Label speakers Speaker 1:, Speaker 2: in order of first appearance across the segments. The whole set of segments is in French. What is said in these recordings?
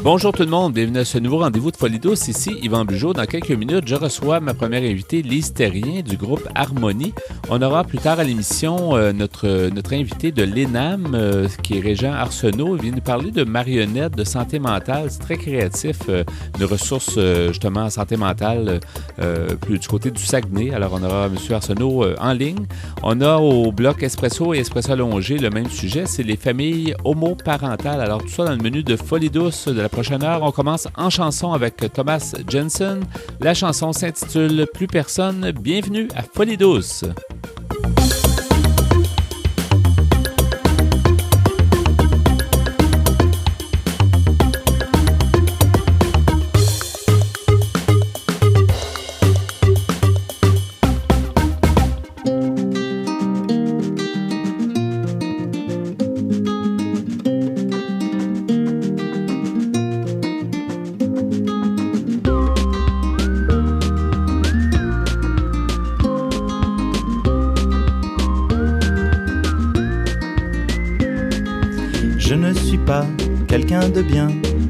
Speaker 1: Bonjour tout le monde, bienvenue à ce nouveau rendez-vous de Folie douce. Ici Yvan Bugeaud. Dans quelques minutes, je reçois ma première invitée, Lise Terrien du groupe Harmonie. On aura plus tard à l'émission notre invité de l'ENAM, qui est Régent Arsenault. Il vient nous parler de marionnettes, de santé mentale. C'est très créatif, de ressources justement en santé mentale, plus du côté du Saguenay. Alors on aura M. Arsenault en ligne. On a au bloc Espresso et Espresso allongé le même sujet, c'est les familles homoparentales. Alors tout ça dans le menu de Folie douce de la prochaine heure. On commence en chanson avec Thomas Jensen. La chanson s'intitule Plus personne. Bienvenue à Folie douce.
Speaker 2: Quelqu'un de bien,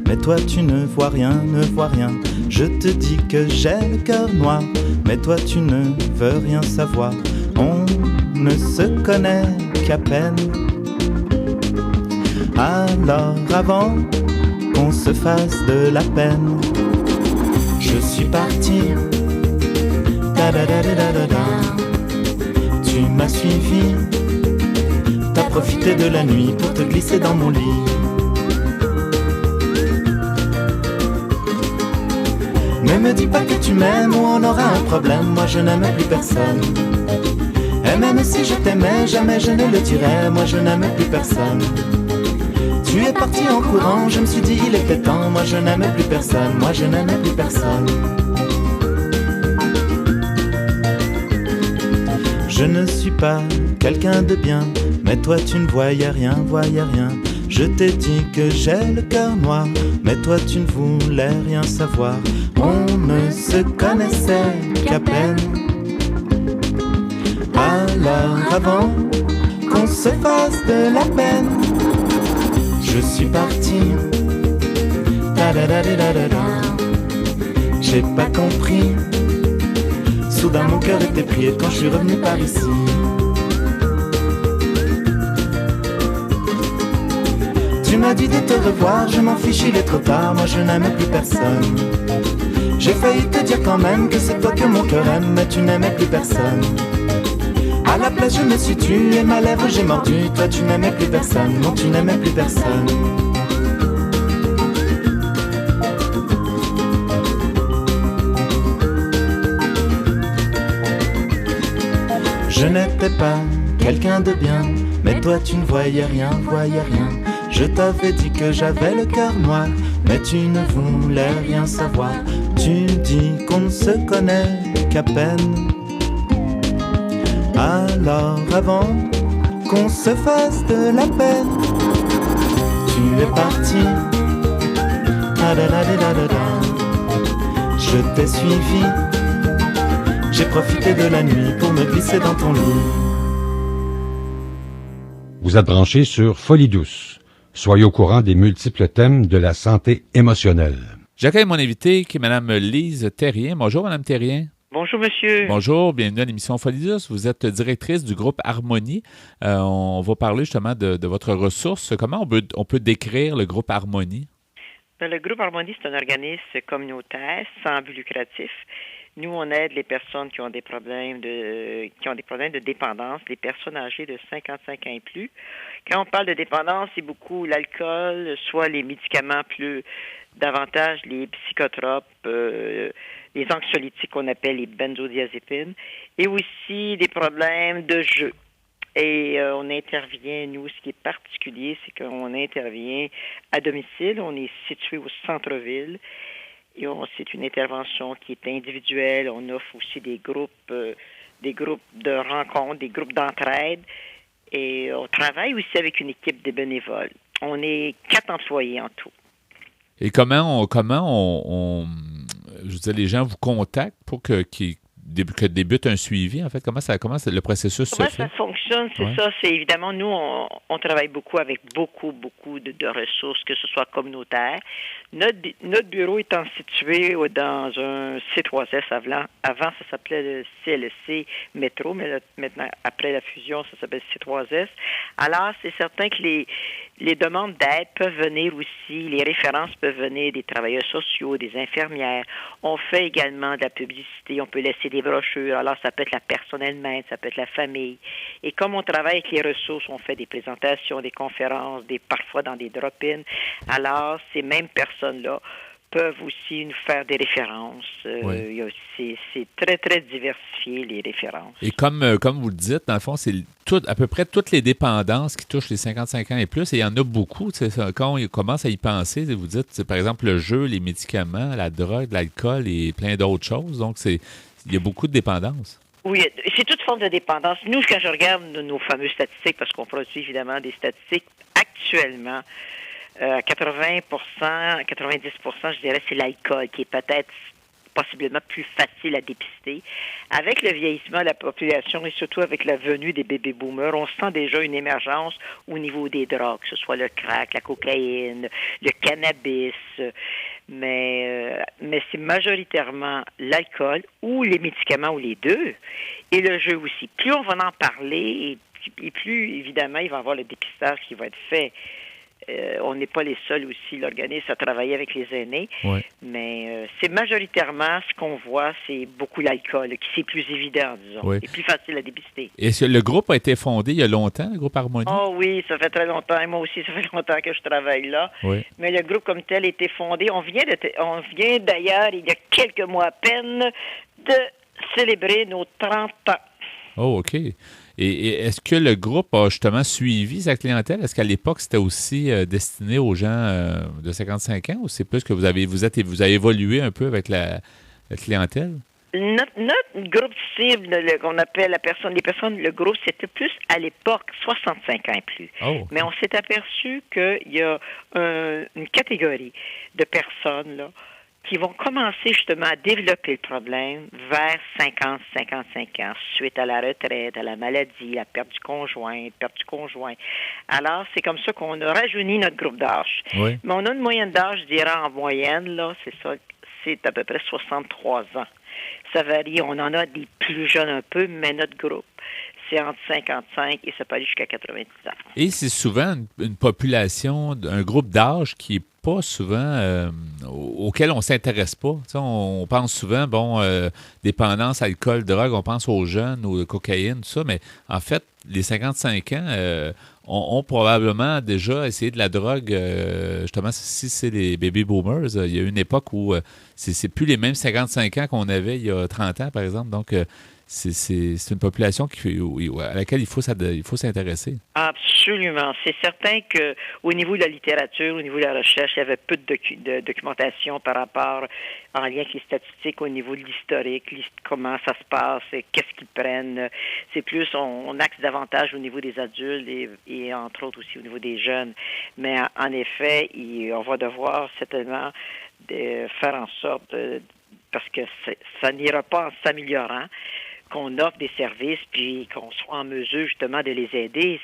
Speaker 2: mais toi tu ne vois rien, ne vois rien. Je te dis que j'ai le cœur noir, mais toi tu ne veux rien savoir. On ne se connaît qu'à peine. Alors avant qu'on se fasse de la peine, je suis parti. Da da da da da da da. Tu m'as suivi. T'as profité de la nuit pour te glisser dans mon lit. Ne me dis pas que tu m'aimes ou on aura un problème. Moi je n'aime plus personne. Et même si je t'aimais, jamais je ne le dirais. Moi je n'aime plus personne. Tu es parti en courant, je me suis dit il était temps. Moi je n'aime plus personne. Moi je n'aime plus personne. Je ne suis pas quelqu'un de bien, mais toi tu ne voyais rien, voyais rien. Je t'ai dit que j'ai le cœur noir, mais toi tu ne voulais rien savoir. On ne se connaissait qu'à peine. Alors avant qu'on se fasse de la peine, je suis parti. Da da da da da da da. J'ai pas compris. Soudain mon cœur était pris quand je suis revenu par ici. Tu m'as dit de te revoir, je m'en fiche, il est trop tard. Moi je n'aime plus personne. J'ai failli te dire quand même que c'est toi que mon cœur aime, mais tu n'aimais plus personne. À la place je me suis tue et ma lèvre j'ai mordu. Toi tu n'aimais plus personne, non tu n'aimais plus personne. Je n'étais pas quelqu'un de bien, mais toi tu ne voyais rien, voyais rien. Je t'avais dit que j'avais le cœur noir, mais tu ne voulais rien savoir. Tu dis qu'on ne se connaît qu'à peine. Alors avant qu'on se fasse de la peine, tu es parti. Da da da da da da. Je t'ai suivi. J'ai profité de la nuit pour me glisser dans ton lit.
Speaker 3: Vous êtes branchés sur Folie douce. Soyez au courant des multiples thèmes de la santé émotionnelle.
Speaker 1: J'accueille mon invité qui est Mme Lise Terrien. Bonjour, Mme Terrien.
Speaker 4: Bonjour, monsieur.
Speaker 1: Bonjour, bienvenue à l'émission Folie douce. Vous êtes directrice du groupe Harmonie. On va parler justement de votre ressource. Comment on peut décrire le groupe Harmonie?
Speaker 4: Le groupe Harmonie, c'est un organisme communautaire sans but lucratif. Nous, on aide les personnes qui ont des problèmes de dépendance, les personnes âgées de 55 ans et plus. Quand on parle de dépendance, c'est beaucoup l'alcool, soit les médicaments plus davantage les psychotropes, les anxiolytiques qu'on appelle les benzodiazépines, et aussi des problèmes de jeu. Et on intervient, nous, ce qui est particulier, c'est qu'on intervient à domicile. On est situé au centre-ville. Et c'est une intervention qui est individuelle. On offre aussi des groupes de rencontres, des groupes d'entraide. Et on travaille aussi avec une équipe de bénévoles. On est 4 employés en tout.
Speaker 1: Et comment on je veux dire, les gens vous contactent pour qu'ils que débute un suivi, en fait? Comment le processus
Speaker 4: Comment
Speaker 1: se fait?
Speaker 4: ça fonctionne, c'est ça. C'est évidemment, nous, on travaille beaucoup avec beaucoup de ressources, que ce soit communautaires. Notre bureau étant situé dans un C3S avant ça s'appelait le CLSC Métro, mais là, maintenant, après la fusion, ça s'appelle C3S. Alors, c'est certain que les demandes d'aide peuvent venir aussi, les références peuvent venir des travailleurs sociaux, des infirmières. On fait également de la publicité, on peut laisser des brochures. Alors, ça peut être la personne elle-même, ça peut être la famille. Et comme on travaille avec les ressources, on fait des présentations, des conférences, parfois dans des drop-ins. Alors, ces mêmes personnes-là peuvent aussi nous faire des références.
Speaker 1: Oui.
Speaker 4: C'est très, très diversifié, les références.
Speaker 1: Et comme vous le dites, dans le fond, c'est à peu près toutes les dépendances qui touchent les 55 ans et plus, et il y en a beaucoup. Quand on commence à y penser, vous dites, par exemple, le jeu, les médicaments, la drogue, l'alcool et plein d'autres choses. Donc, il y a beaucoup de dépendances.
Speaker 4: Oui, c'est toute forme de dépendance. Nous, quand je regarde nos fameuses statistiques, parce qu'on produit évidemment des statistiques, actuellement, 80%, 90%, je dirais, c'est l'alcool qui est peut-être possiblement plus facile à dépister. Avec le vieillissement de la population et surtout avec la venue des baby boomers, on sent déjà une émergence au niveau des drogues, que ce soit le crack, la cocaïne, le cannabis, mais c'est majoritairement l'alcool ou les médicaments ou les deux, et le jeu aussi. Plus on va en parler et plus, évidemment, il va y avoir le dépistage qui va être fait. On n'est pas les seuls aussi, l'organisme, à travailler avec les aînés.
Speaker 1: Ouais.
Speaker 4: Mais c'est majoritairement ce qu'on voit, c'est beaucoup l'alcool, qui c'est plus évident, disons,
Speaker 1: Ouais.
Speaker 4: et plus facile à dépister.
Speaker 1: Et le groupe a été fondé il y a longtemps, le groupe Harmonie?
Speaker 4: Oh oui, ça fait très longtemps. Et moi aussi, ça fait longtemps que je travaille là.
Speaker 1: Oui.
Speaker 4: Mais le groupe comme tel a été fondé. On vient d'ailleurs, il y a quelques mois à peine, de célébrer nos 30 ans.
Speaker 1: Oh, OK. Et est-ce que le groupe a justement suivi sa clientèle? Est-ce qu'à l'époque, c'était aussi destiné aux gens de 55 ans ou c'est plus que vous avez évolué un peu avec la clientèle?
Speaker 4: Notre groupe cible, qu'on appelle le groupe, c'était plus à l'époque 65 ans et plus.
Speaker 1: Oh, okay.
Speaker 4: Mais on s'est aperçu qu'il y a une catégorie de personnes là qui vont commencer justement à développer le problème vers 50-55 ans, suite à la retraite, à la maladie, la perte du conjoint. Alors, c'est comme ça qu'on a rajeuni notre groupe d'âge.
Speaker 1: Oui.
Speaker 4: Mais on a une moyenne d'âge, je dirais, en moyenne, là, c'est ça, c'est à peu près 63 ans. Ça varie, on en a des plus jeunes un peu, mais notre groupe, c'est entre 55 et ça peut aller jusqu'à 90 ans. Et
Speaker 1: c'est souvent une population, un groupe d'âge qui n'est pas souvent auquel on ne s'intéresse pas. T'sais, on pense souvent, dépendance, alcool, drogue, on pense aux jeunes, aux cocaïne, tout ça, mais en fait, les 55 ans ont probablement déjà essayé de la drogue, justement, si c'est les baby boomers. Il y a une époque où c'est plus les mêmes 55 ans qu'on avait il y a 30 ans, par exemple, donc c'est une population à laquelle il faut s'intéresser.
Speaker 4: Absolument. C'est certain qu'au niveau de la littérature, au niveau de la recherche, il y avait peu de documentation par rapport en lien avec les statistiques au niveau de l'historique, comment ça se passe, qu'est-ce qu'ils prennent. C'est plus, on axe davantage au niveau des adultes et entre autres aussi au niveau des jeunes. Mais en effet, on va devoir certainement faire en sorte, parce que ça n'ira pas en s'améliorant, qu'on offre des services puis qu'on soit en mesure justement de les aider.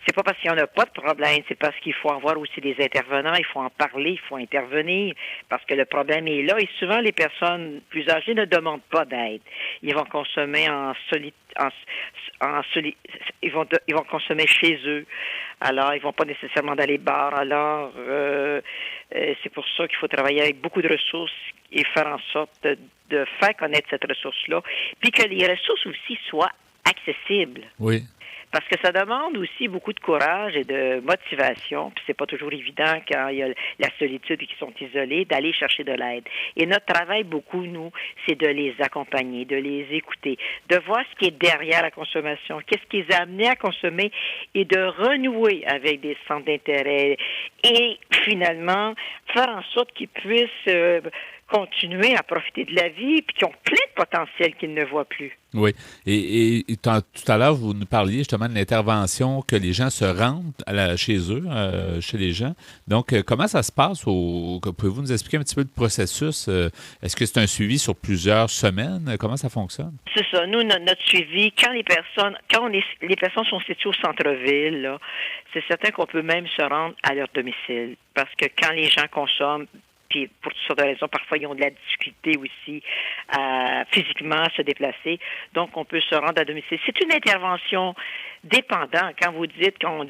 Speaker 4: C'est pas parce qu'il n'y en a pas de problème, c'est parce qu'il faut avoir aussi des intervenants, il faut en parler, il faut intervenir, parce que le problème est là. Et souvent, les personnes plus âgées ne demandent pas d'aide. Ils vont consommer ils vont consommer chez eux. Alors, ils vont pas nécessairement dans les bars. Alors, c'est pour ça qu'il faut travailler avec beaucoup de ressources et faire en sorte de faire connaître cette ressource-là, puis que les ressources aussi soient accessibles.
Speaker 1: Oui.
Speaker 4: Parce que ça demande aussi beaucoup de courage et de motivation, puis c'est pas toujours évident quand il y a la solitude et qu'ils sont isolés, d'aller chercher de l'aide. Et notre travail, beaucoup, nous, c'est de les accompagner, de les écouter, de voir ce qui est derrière la consommation, qu'est-ce qui les a amenés à consommer et de renouer avec des centres d'intérêt et finalement faire en sorte qu'ils puissent continuer à profiter de la vie, puis qui ont plein de potentiel qu'ils ne voient plus.
Speaker 1: Oui. Et tout à l'heure, vous nous parliez justement de l'intervention que les gens se rendent chez eux, chez les gens. Donc, comment ça se passe? Pouvez-vous nous expliquer un petit peu le processus? Est-ce que c'est un suivi sur plusieurs semaines? Comment ça fonctionne?
Speaker 4: C'est ça. Nous, notre suivi, quand les personnes sont situées au centre-ville, là, c'est certain qu'on peut même se rendre à leur domicile. Parce que quand les gens consomment, puis pour toutes sortes de raisons, parfois ils ont de la difficulté aussi physiquement à se déplacer. Donc, on peut se rendre à domicile. C'est une intervention dépendante. Quand vous dites, quand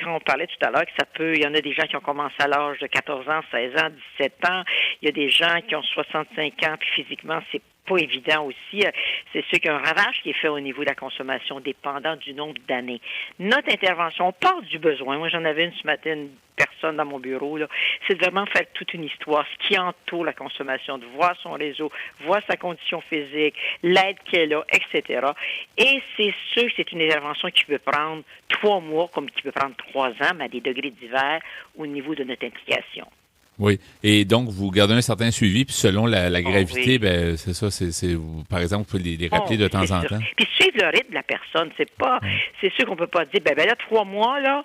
Speaker 4: on parlait tout à l'heure, il y en a des gens qui ont commencé à l'âge de 14 ans, 16 ans, 17 ans. Il y a des gens qui ont 65 ans, puis physiquement, c'est pas évident aussi. C'est sûr qu'il y a un ravage qui est fait au niveau de la consommation, dépendant du nombre d'années. Notre intervention, on part du besoin. Moi, j'en avais une ce matin, une personne dans mon bureau, là. C'est de vraiment faire toute une histoire, ce qui entoure la consommation, de voir son réseau, voir sa condition physique, l'aide qu'elle a, etc. Et c'est sûr que c'est une intervention qui peut prendre 3 mois, comme qui peut prendre 3 ans, mais à des degrés divers au niveau de notre implication.
Speaker 1: Oui. Et donc, vous gardez un certain suivi, puis selon la gravité,
Speaker 4: oui.
Speaker 1: Ben c'est ça, par exemple, vous pouvez les rappeler de temps en temps.
Speaker 4: Puis suivre le rythme de la personne, c'est sûr qu'on peut pas dire, ben là, 3 mois, là,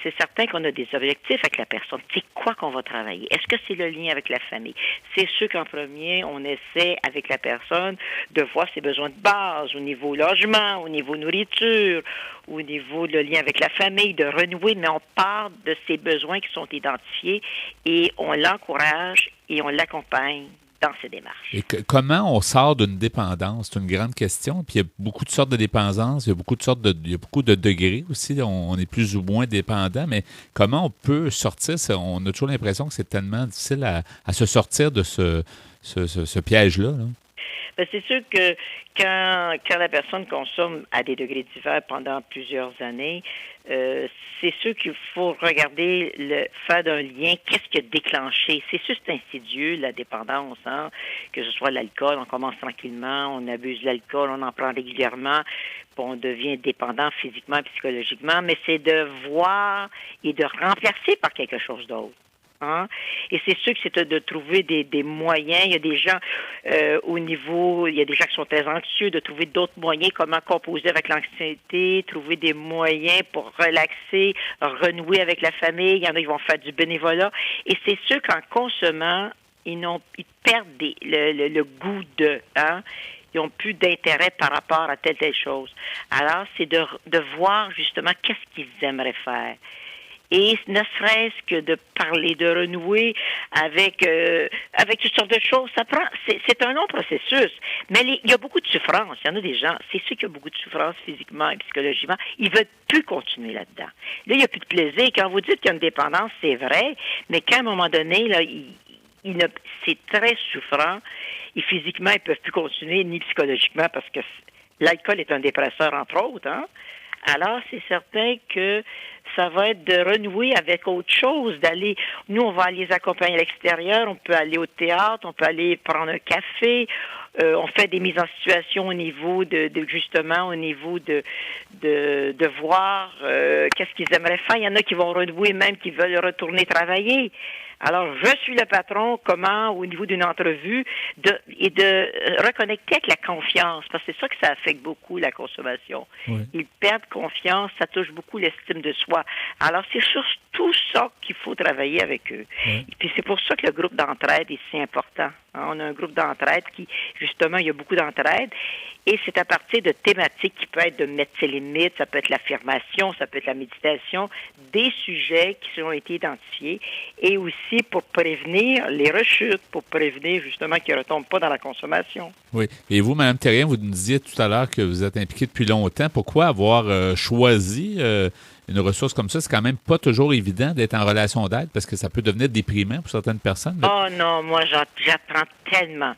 Speaker 4: c'est certain qu'on a des objectifs avec la personne. C'est quoi qu'on va travailler? Est-ce que c'est le lien avec la famille? C'est sûr qu'en premier, on essaie avec la personne de voir ses besoins de base au niveau logement, au niveau nourriture, au niveau de lien avec la famille, de renouer, mais on part de ces besoins qui sont identifiés et on l'encourage et on l'accompagne dans ces démarches.
Speaker 1: Et comment on sort d'une dépendance? C'est une grande question. Puis il y a beaucoup de sortes de dépendances, il y a beaucoup de degrés aussi. On est plus ou moins dépendant, mais comment on peut sortir? On a toujours l'impression que c'est tellement difficile à se sortir de ce piège-là. Là.
Speaker 4: Ben, c'est sûr que quand la personne consomme à des degrés divers pendant plusieurs années, c'est sûr qu'il faut regarder faire d'un lien, qu'est-ce qui a déclenché. C'est sûr c'est insidieux, la dépendance, hein, que ce soit l'alcool, on commence tranquillement, on abuse de l'alcool, on en prend régulièrement, puis on devient dépendant physiquement, psychologiquement, mais c'est de voir et de remplacer par quelque chose d'autre. Hein? Et c'est sûr que c'est de trouver des moyens. Il y a des gens il y a des gens qui sont très anxieux, de trouver d'autres moyens, comment composer avec l'anxiété, trouver des moyens pour relaxer, renouer avec la famille. Il y en a qui vont faire du bénévolat. Et c'est sûr qu'en consommant, ils perdent le goût de, hein? Ils n'ont plus d'intérêt par rapport à telle chose. Alors, c'est de voir justement qu'est-ce qu'ils aimeraient faire. Et ne serait-ce que de parler, de renouer avec toutes sortes de choses, c'est un long processus. Mais il y a beaucoup de souffrance. Il y en a des gens, c'est sûr qu'il y a beaucoup de souffrance physiquement et psychologiquement. Ils veulent plus continuer là-dedans. Là, il n'y a plus de plaisir. Quand vous dites qu'il y a une dépendance, c'est vrai, mais qu'à un moment donné, là, c'est très souffrant. Et physiquement, ils ne peuvent plus continuer, ni psychologiquement, parce que l'alcool est un dépresseur, entre autres, hein? Alors, c'est certain que ça va être de renouer avec autre chose, nous, on va les accompagner à l'extérieur, on peut aller au théâtre, on peut aller prendre un café, on fait des mises en situation au niveau justement, au niveau de voir qu'est-ce qu'ils aimeraient faire. Il y en a qui vont renouer, même qui veulent retourner travailler. Alors, je suis le patron, comment, au niveau d'une entrevue, de reconnecter avec la confiance, parce que c'est ça que ça affecte beaucoup, la consommation. Oui. Ils perdent confiance, ça touche beaucoup l'estime de soi. Alors, c'est surtout ça qu'il faut travailler avec eux. Oui. Et puis, c'est pour ça que le groupe d'entraide est si important. On a un groupe d'entraide qui, justement, il y a beaucoup d'entraide, et c'est à partir de thématiques qui peuvent être de mettre ses limites, ça peut être l'affirmation, ça peut être la méditation, des sujets qui ont été identifiés, et aussi pour prévenir les rechutes, pour prévenir justement qu'ils ne retombent pas dans la consommation.
Speaker 1: Oui. Et vous, Mme Thérien, vous nous disiez tout à l'heure que vous êtes impliquée depuis longtemps. Pourquoi avoir choisi une ressource comme ça? C'est quand même pas toujours évident d'être en relation d'aide parce que ça peut devenir déprimant pour certaines personnes.
Speaker 4: Oh non, moi, j'apprends tellement.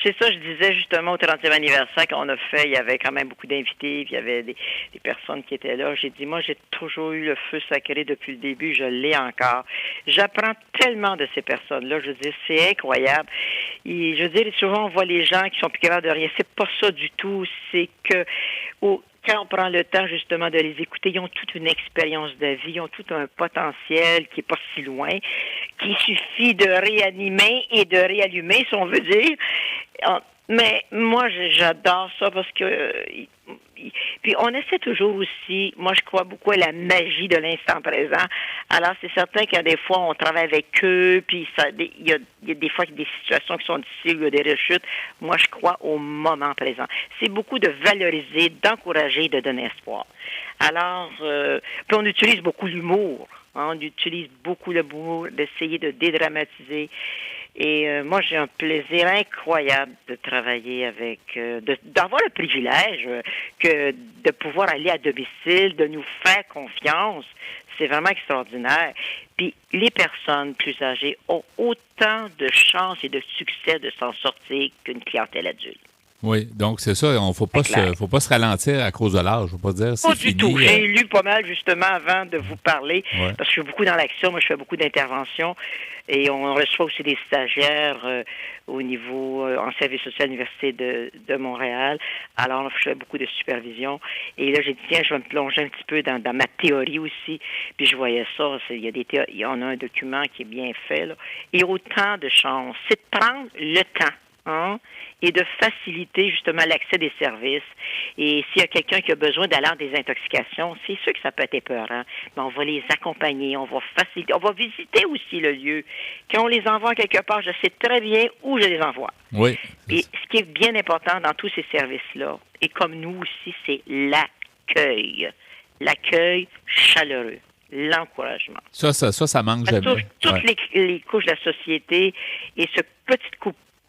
Speaker 4: C'est ça, je disais justement au 30e anniversaire qu'on a fait, il y avait quand même beaucoup d'invités, puis il y avait des personnes qui étaient là. J'ai dit, moi, j'ai toujours eu le feu sacré depuis le début, je l'ai encore. J'apprends tellement de ces personnes-là, je veux dire, c'est incroyable. Et je veux dire, souvent, on voit les gens qui sont plus capables de rien. C'est pas ça du tout, c'est que quand on prend le temps justement de les écouter, ils ont toute une expérience de vie, ils ont tout un potentiel qui est pas si loin, qu'il suffit de réanimer et de réallumer, si on veut dire. Mais moi, j'adore ça parce que... Puis on essaie toujours aussi, moi je crois beaucoup à la magie de l'instant présent. Alors c'est certain qu'il y a des fois on travaille avec eux, puis il y a des fois des situations qui sont difficiles, il y a des rechutes. Moi je crois au moment présent. C'est beaucoup de valoriser, d'encourager, de donner espoir. Alors, puis on utilise beaucoup l'humour. On utilise beaucoup l'humour, d'essayer de dédramatiser. Et moi, j'ai un plaisir incroyable de travailler avec, d'avoir le privilège que de pouvoir aller à domicile, de nous faire confiance. C'est vraiment extraordinaire. Puis les personnes plus âgées ont autant de chances et de succès de s'en sortir qu'une clientèle adulte.
Speaker 1: Oui, donc c'est ça. On faut pas se ralentir à cause de l'âge. Je ne veux pas dire c'est
Speaker 4: pas
Speaker 1: fini.
Speaker 4: Du tout. J'ai lu pas mal justement avant de vous parler, parce que je suis beaucoup dans l'action. Moi, je fais beaucoup d'interventions et on reçoit aussi des stagiaires au niveau en service social à l'Université de Montréal. Alors, je fais beaucoup de supervision. Et là, j'ai dit, tiens, je vais me plonger un petit peu dans ma théorie aussi. Puis je voyais ça. Il y en a un document qui est bien fait, là. Et autant de chances. C'est de prendre le temps. Hein, et de faciliter justement l'accès des services. Et s'il y a quelqu'un qui a besoin d'aller en désintoxication, c'est sûr que ça peut être épeurant, mais on va les accompagner, on va faciliter, on va visiter aussi le lieu. Quand on les envoie quelque part, je sais très bien où je les envoie.
Speaker 1: Oui.
Speaker 4: Et ce qui est bien important dans tous ces services-là, et comme nous aussi, c'est l'accueil. L'accueil chaleureux. L'encouragement.
Speaker 1: Ça manque jamais.
Speaker 4: Toutes les couches de la société et ce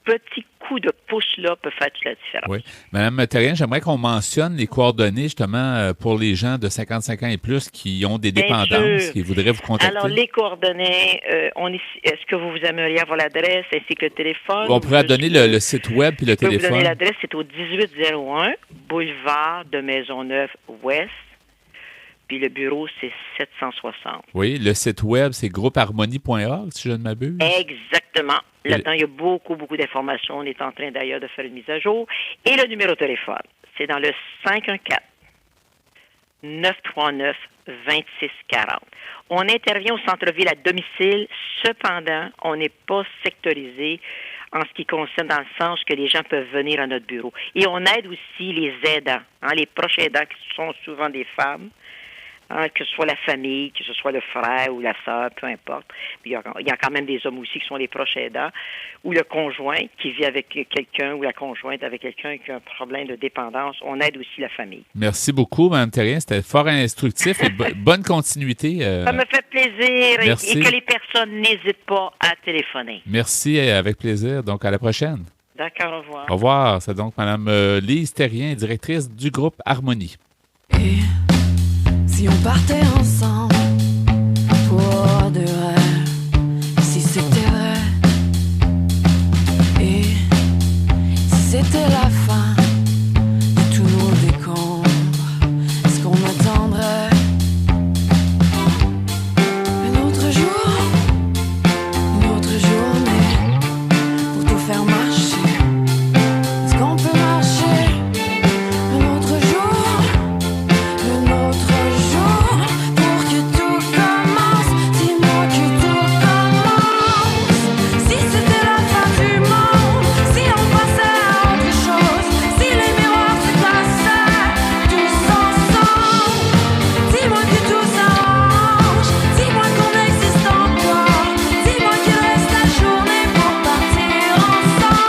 Speaker 4: petit coup de pouce-là peut faire toute la différence.
Speaker 1: Oui. Madame Terrien, j'aimerais qu'on mentionne les coordonnées, justement, pour les gens de 55 ans et plus qui ont des dépendances, qui voudraient vous contacter.
Speaker 4: Alors, les coordonnées, est-ce que vous aimeriez avoir l'adresse ainsi que le téléphone?
Speaker 1: On pourrait donner le site web puis le téléphone.
Speaker 4: Je peux vous donner l'adresse, c'est au 1801 boulevard de Maisonneuve-Ouest. Puis le bureau, c'est 760.
Speaker 1: Oui, le site web, c'est groupeharmonie.org, si je ne m'abuse.
Speaker 4: Exactement. Là-dedans, il y a beaucoup, beaucoup d'informations. On est en train d'ailleurs de faire une mise à jour. Et le numéro de téléphone, c'est dans le 514-939-2640. On intervient au centre-ville à domicile. Cependant, on n'est pas sectorisé en ce qui concerne dans le sens que les gens peuvent venir à notre bureau. Et on aide aussi les aidants, les proches aidants qui sont souvent des femmes. Que ce soit la famille, que ce soit le frère ou la sœur, peu importe. Puis il y a quand même des hommes aussi qui sont les proches aidants, ou le conjoint qui vit avec quelqu'un, ou la conjointe avec quelqu'un qui a un problème de dépendance. On aide aussi la famille.
Speaker 1: Merci beaucoup, Mme Terrien. C'était fort instructif et bonne continuité.
Speaker 4: Ça me fait plaisir
Speaker 1: Merci.
Speaker 4: Et que les personnes n'hésitent pas à téléphoner.
Speaker 1: Merci, avec plaisir. Donc, à la prochaine.
Speaker 4: D'accord, au revoir.
Speaker 1: Au revoir. C'est donc Mme Lise Terrien, directrice du groupe Harmonie.
Speaker 5: Et si on partait ensemble pour de vrai, si c'était vrai, et si c'était la fin de tous nos décombres, est-ce qu'on attendrait un autre jour, une autre journée pour tout faire marcher? Est-ce qu'on peut marcher un autre jour, un autre jour pour que tout commence? Dis-moi que tout commence. Si c'était la fin du monde, si on passait à autre chose, si les miroirs se passaient tous ensemble, dis-moi que tout s'arrange, dis-moi qu'on existe encore, dis-moi qu'il reste la journée pour partir ensemble.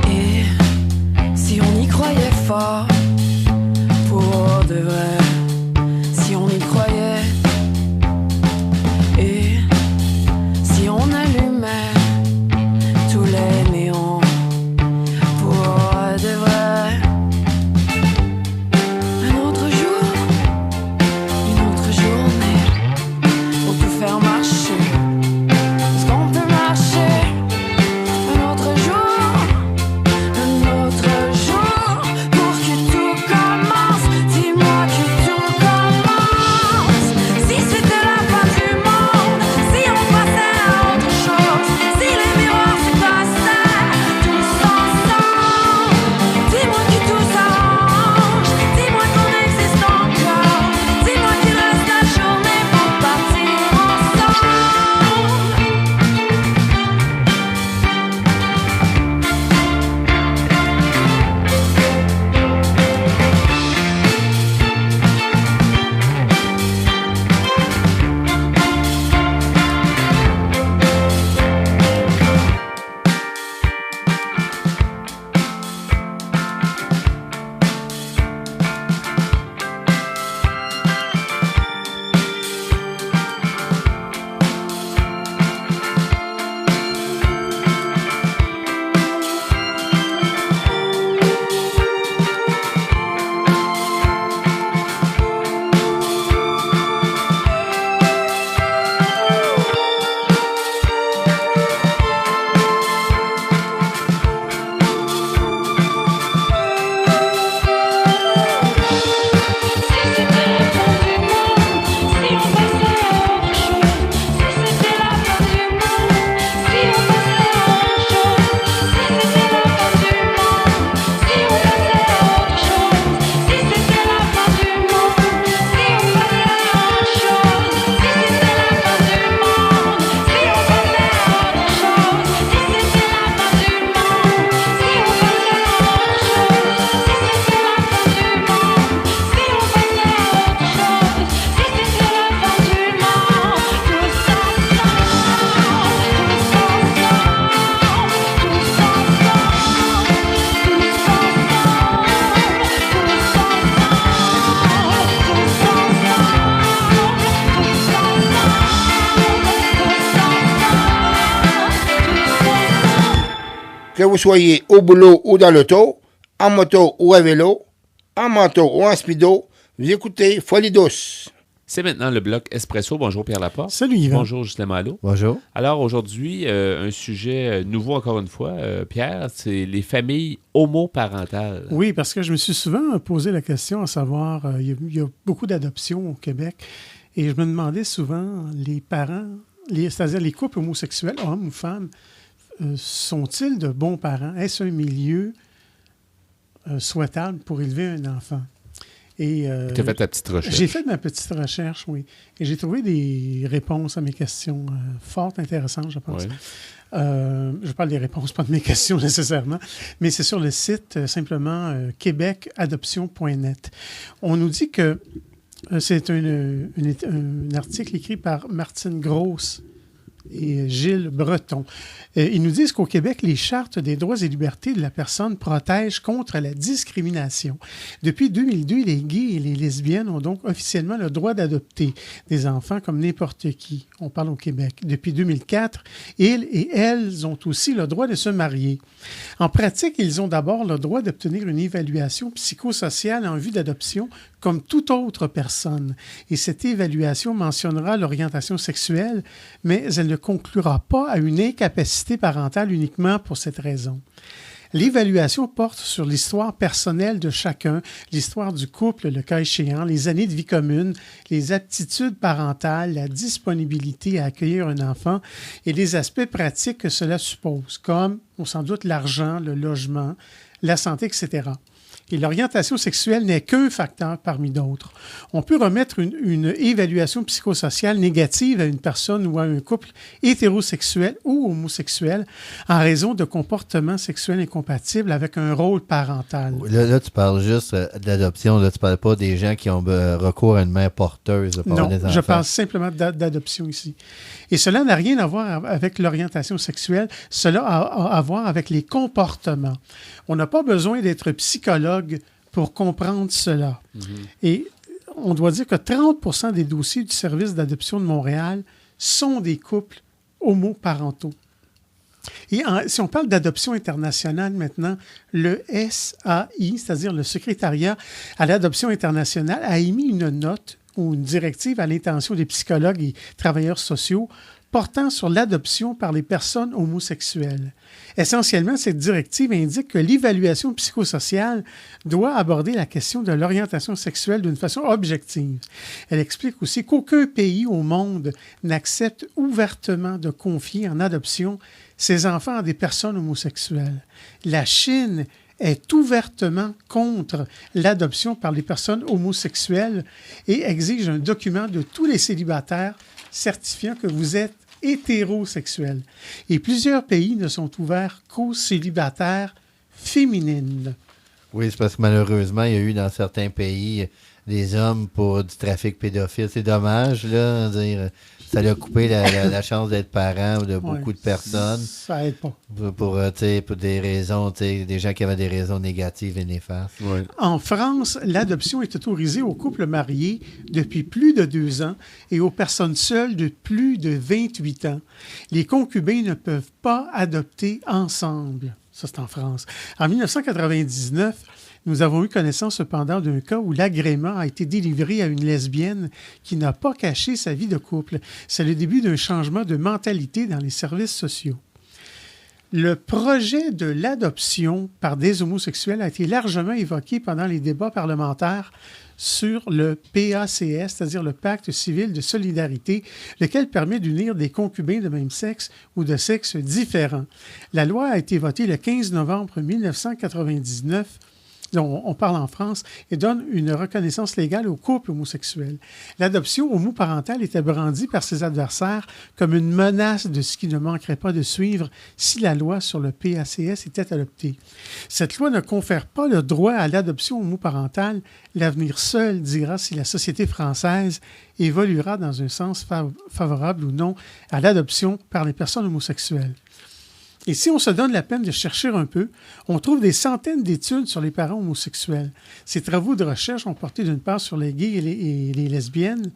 Speaker 5: Et si on y croyait fort, pour de vrai, si on y croyait, et si on allumait tous les néons, pour de vrai, un autre jour, une autre journée, pour tout faire marcher. Est-ce qu'on peut marcher un autre jour
Speaker 6: Que vous soyez au boulot ou dans l'auto, en moto ou à vélo, en manteau ou en speedo, vous écoutez Folie douce.
Speaker 1: C'est maintenant le bloc Espresso. Bonjour Pierre Laporte.
Speaker 7: Salut Yvan.
Speaker 1: Bonjour Justin Malo.
Speaker 8: Bonjour.
Speaker 1: Alors aujourd'hui, un sujet nouveau encore une fois, Pierre, c'est les familles homoparentales.
Speaker 7: Oui, parce que je me suis souvent posé la question à savoir, il y a beaucoup d'adoptions au Québec, et je me demandais souvent, les parents, c'est-à-dire les couples homosexuels, hommes ou femmes, sont-ils de bons parents? Est-ce un milieu souhaitable pour élever un enfant? Et
Speaker 1: tu as fait ta petite recherche.
Speaker 7: J'ai fait ma petite recherche, oui. Et j'ai trouvé des réponses à mes questions fort intéressantes, je pense.
Speaker 1: Oui.
Speaker 7: Je parle des réponses, pas de mes questions nécessairement, mais c'est sur le site simplement québecadoption.net. On nous dit que c'est un article écrit par Martine Grosse et Gilles Breton. Ils nous disent qu'au Québec, les chartes des droits et libertés de la personne protègent contre la discrimination. Depuis 2002, les gays et les lesbiennes ont donc officiellement le droit d'adopter des enfants comme n'importe qui. On parle au Québec. Depuis 2004, ils et elles ont aussi le droit de se marier. En pratique, ils ont d'abord le droit d'obtenir une évaluation psychosociale en vue d'adoption comme toute autre personne. Et cette évaluation mentionnera l'orientation sexuelle, mais elle ne conclura pas à une incapacité parentale uniquement pour cette raison. L'évaluation porte sur l'histoire personnelle de chacun, l'histoire du couple, le cas échéant, les années de vie commune, les aptitudes parentales, la disponibilité à accueillir un enfant et les aspects pratiques que cela suppose, comme, on s'en doute, l'argent, le logement, la santé, etc. Et l'orientation sexuelle n'est qu'un facteur parmi d'autres. On peut remettre une évaluation psychosociale négative à une personne ou à un couple hétérosexuel ou homosexuel en raison de comportements sexuels incompatibles avec un rôle parental.
Speaker 8: Là tu parles juste d'adoption. Là, tu ne parles pas des gens qui ont recours à une mère porteuse pour avoir des enfants.
Speaker 7: Non, je parle simplement d'adoption ici. Et cela n'a rien à voir avec l'orientation sexuelle. Cela a à voir avec les comportements. On n'a pas besoin d'être psychologue pour comprendre cela. Mm-hmm. Et on doit dire que 30% des dossiers du service d'adoption de Montréal sont des couples homoparentaux. Et si on parle d'adoption internationale maintenant, le SAI, c'est-à-dire le secrétariat à l'adoption internationale, a émis une note ou une directive à l'intention des psychologues et travailleurs sociaux portant sur l'adoption par les personnes homosexuelles. Essentiellement, cette directive indique que l'évaluation psychosociale doit aborder la question de l'orientation sexuelle d'une façon objective. Elle explique aussi qu'aucun pays au monde n'accepte ouvertement de confier en adoption ses enfants à des personnes homosexuelles. La Chine est ouvertement contre l'adoption par les personnes homosexuelles et exige un document de tous les célibataires certifiant que vous êtes hétérosexuel. Et plusieurs pays ne sont ouverts qu'aux célibataires féminines.
Speaker 8: Oui, c'est parce que malheureusement, il y a eu dans certains pays des hommes pour du trafic pédophile. C'est dommage, là, dire ça lui a coupé la chance d'être parent de beaucoup de personnes.
Speaker 7: Ça aide pas.
Speaker 8: Pour des raisons, des gens qui avaient des raisons négatives et néfastes.
Speaker 1: Oui.
Speaker 7: En France, l'adoption est autorisée aux couples mariés depuis plus de 2 ans et aux personnes seules de plus de 28 ans. Les concubins ne peuvent pas adopter ensemble. Ça, c'est en France. En 1999, nous avons eu connaissance cependant d'un cas où l'agrément a été délivré à une lesbienne qui n'a pas caché sa vie de couple. C'est le début d'un changement de mentalité dans les services sociaux. Le projet de l'adoption par des homosexuels a été largement évoqué pendant les débats parlementaires sur le PACS, c'est-à-dire le Pacte civil de solidarité, lequel permet d'unir des concubins de même sexe ou de sexe différent. La loi a été votée le 15 novembre 1999. On parle en France, et donne une reconnaissance légale aux couples homosexuels. L'adoption homoparentale était brandie par ses adversaires comme une menace de ce qui ne manquerait pas de suivre si la loi sur le PACS était adoptée. Cette loi ne confère pas le droit à l'adoption homoparentale. L'avenir seul dira si la société française évoluera dans un sens favorable ou non à l'adoption par les personnes homosexuelles. Et si on se donne la peine de chercher un peu, on trouve des centaines d'études sur les parents homosexuels. Ces travaux de recherche ont porté d'une part sur les gays et les lesbiennes,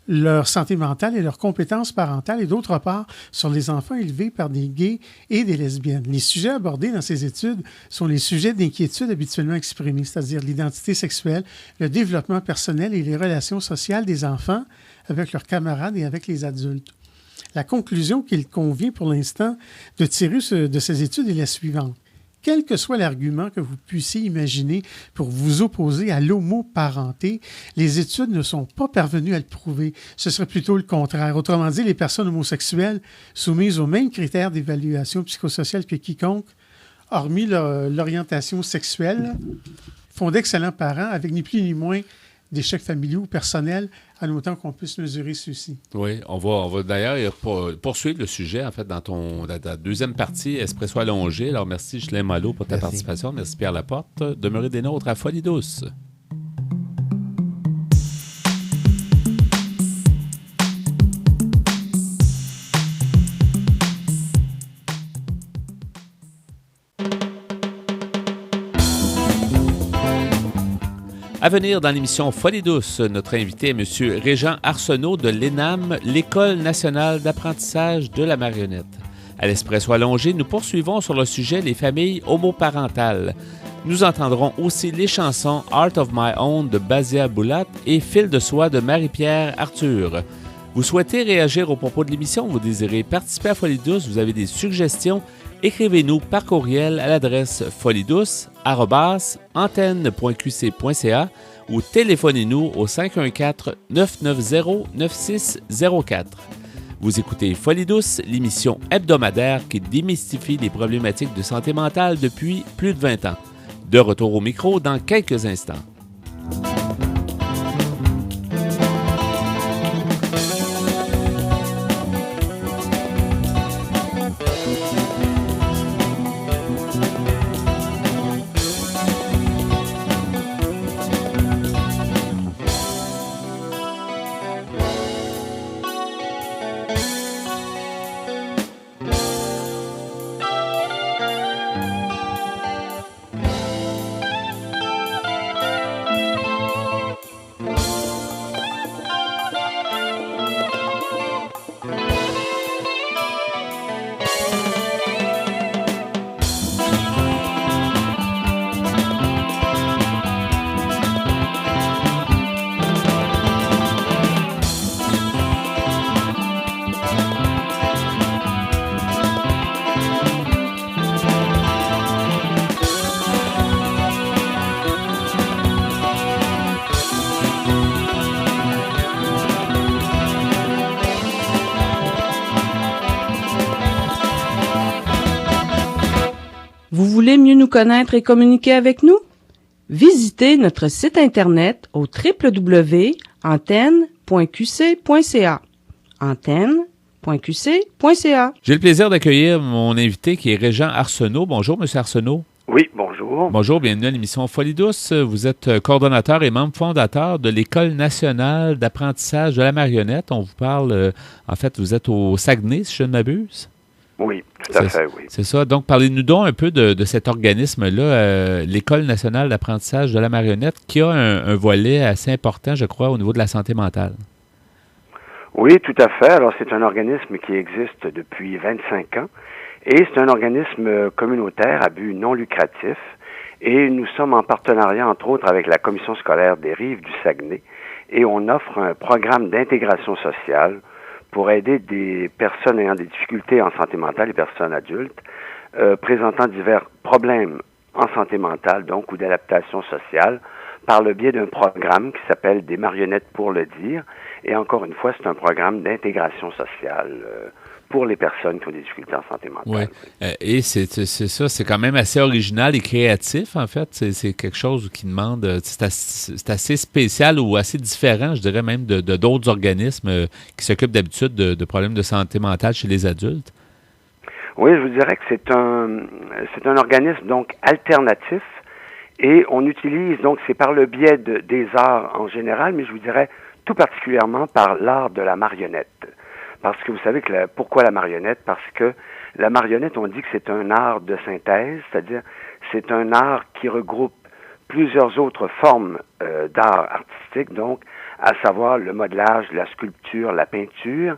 Speaker 7: leur santé mentale et leurs compétences parentales, et d'autre part, sur les enfants élevés par des gays et des lesbiennes. Les sujets abordés dans ces études sont les sujets d'inquiétude habituellement exprimés, c'est-à-dire l'identité sexuelle, le développement personnel et les relations sociales des enfants avec leurs camarades et avec les adultes. La conclusion qu'il convient pour l'instant de tirer de ces études est la suivante. Quel que soit l'argument que vous puissiez imaginer pour vous opposer à l'homoparenté, les études ne sont pas parvenues à le prouver. Ce serait plutôt le contraire. Autrement dit, les personnes homosexuelles soumises aux mêmes critères d'évaluation psychosociale que quiconque, hormis l'orientation sexuelle, font d'excellents parents avec ni plus ni moins d'échecs familiaux ou personnels, en autant qu'on puisse mesurer ceux-ci.
Speaker 1: Oui, on va d'ailleurs poursuivre le sujet, en fait, dans ta deuxième partie, Espresso allongé. Alors, merci, Ghislain Malo, pour ta participation. Merci, Pierre Laporte. Demeurez des nôtres à Folie douce. À venir dans l'émission Folie douce, notre invité est M. Régent Arsenault de l'ENAM, l'École nationale d'apprentissage de la marionnette. À l'Espresso allongé, nous poursuivons sur le sujet des familles homoparentales. Nous entendrons aussi les chansons Art of My Own de Basia Boulat et Fil de soie de Marie-Pierre Arthur. Vous souhaitez réagir au propos de l'émission, vous désirez participer à Folie douce, vous avez des suggestions, écrivez-nous par courriel à l'adresse folieDouce@antenne.qc.ca ou téléphonez-nous au 514-990-9604. Vous écoutez Folie douce, l'émission hebdomadaire qui démystifie les problématiques de santé mentale depuis plus de 20 ans. De retour au micro dans quelques instants.
Speaker 9: Vous voulez mieux nous connaître et communiquer avec nous? Visitez notre site Internet au www.antenne.qc.ca. Antenne.qc.ca.
Speaker 1: J'ai le plaisir d'accueillir mon invité qui est Régent Arsenault. Bonjour, M. Arsenault.
Speaker 10: Oui, bonjour.
Speaker 1: Bonjour, bienvenue à l'émission Folie douce. Vous êtes coordonnateur et membre fondateur de l'École nationale d'apprentissage de la marionnette. On vous parle, en fait, vous êtes au Saguenay, si je ne m'abuse.
Speaker 10: Oui, tout à fait, oui.
Speaker 1: C'est ça. Donc, parlez-nous donc un peu de cet organisme-là, l'École nationale d'apprentissage de la marionnette, qui a un volet assez important, je crois, au niveau de la santé mentale.
Speaker 10: Oui, tout à fait. Alors, c'est un organisme qui existe depuis 25 ans et c'est un organisme communautaire à but non lucratif et nous sommes en partenariat, entre autres, avec la Commission scolaire des Rives du Saguenay et on offre un programme d'intégration sociale pour aider des personnes ayant des difficultés en santé mentale, les personnes adultes, présentant divers problèmes en santé mentale, donc, ou d'adaptation sociale, par le biais d'un programme qui s'appelle Des marionnettes pour le dire. Et encore une fois, c'est un programme d'intégration sociale pour les personnes qui ont des difficultés en santé mentale.
Speaker 1: Oui, et c'est ça, c'est quand même assez original et créatif, en fait. C'est quelque chose qui demande, c'est assez spécial ou assez différent, je dirais même, de d'autres organismes qui s'occupent d'habitude de problèmes de santé mentale chez les adultes.
Speaker 10: Oui, je vous dirais que c'est un organisme donc alternatif et on utilise, donc c'est par le biais des arts en général, mais je vous dirais tout particulièrement par l'art de la marionnette. Parce que vous savez que pourquoi la marionnette? Parce que la marionnette, on dit que c'est un art de synthèse, c'est-à-dire c'est un art qui regroupe plusieurs autres formes d'art artistique, donc à savoir le modelage, la sculpture, la peinture.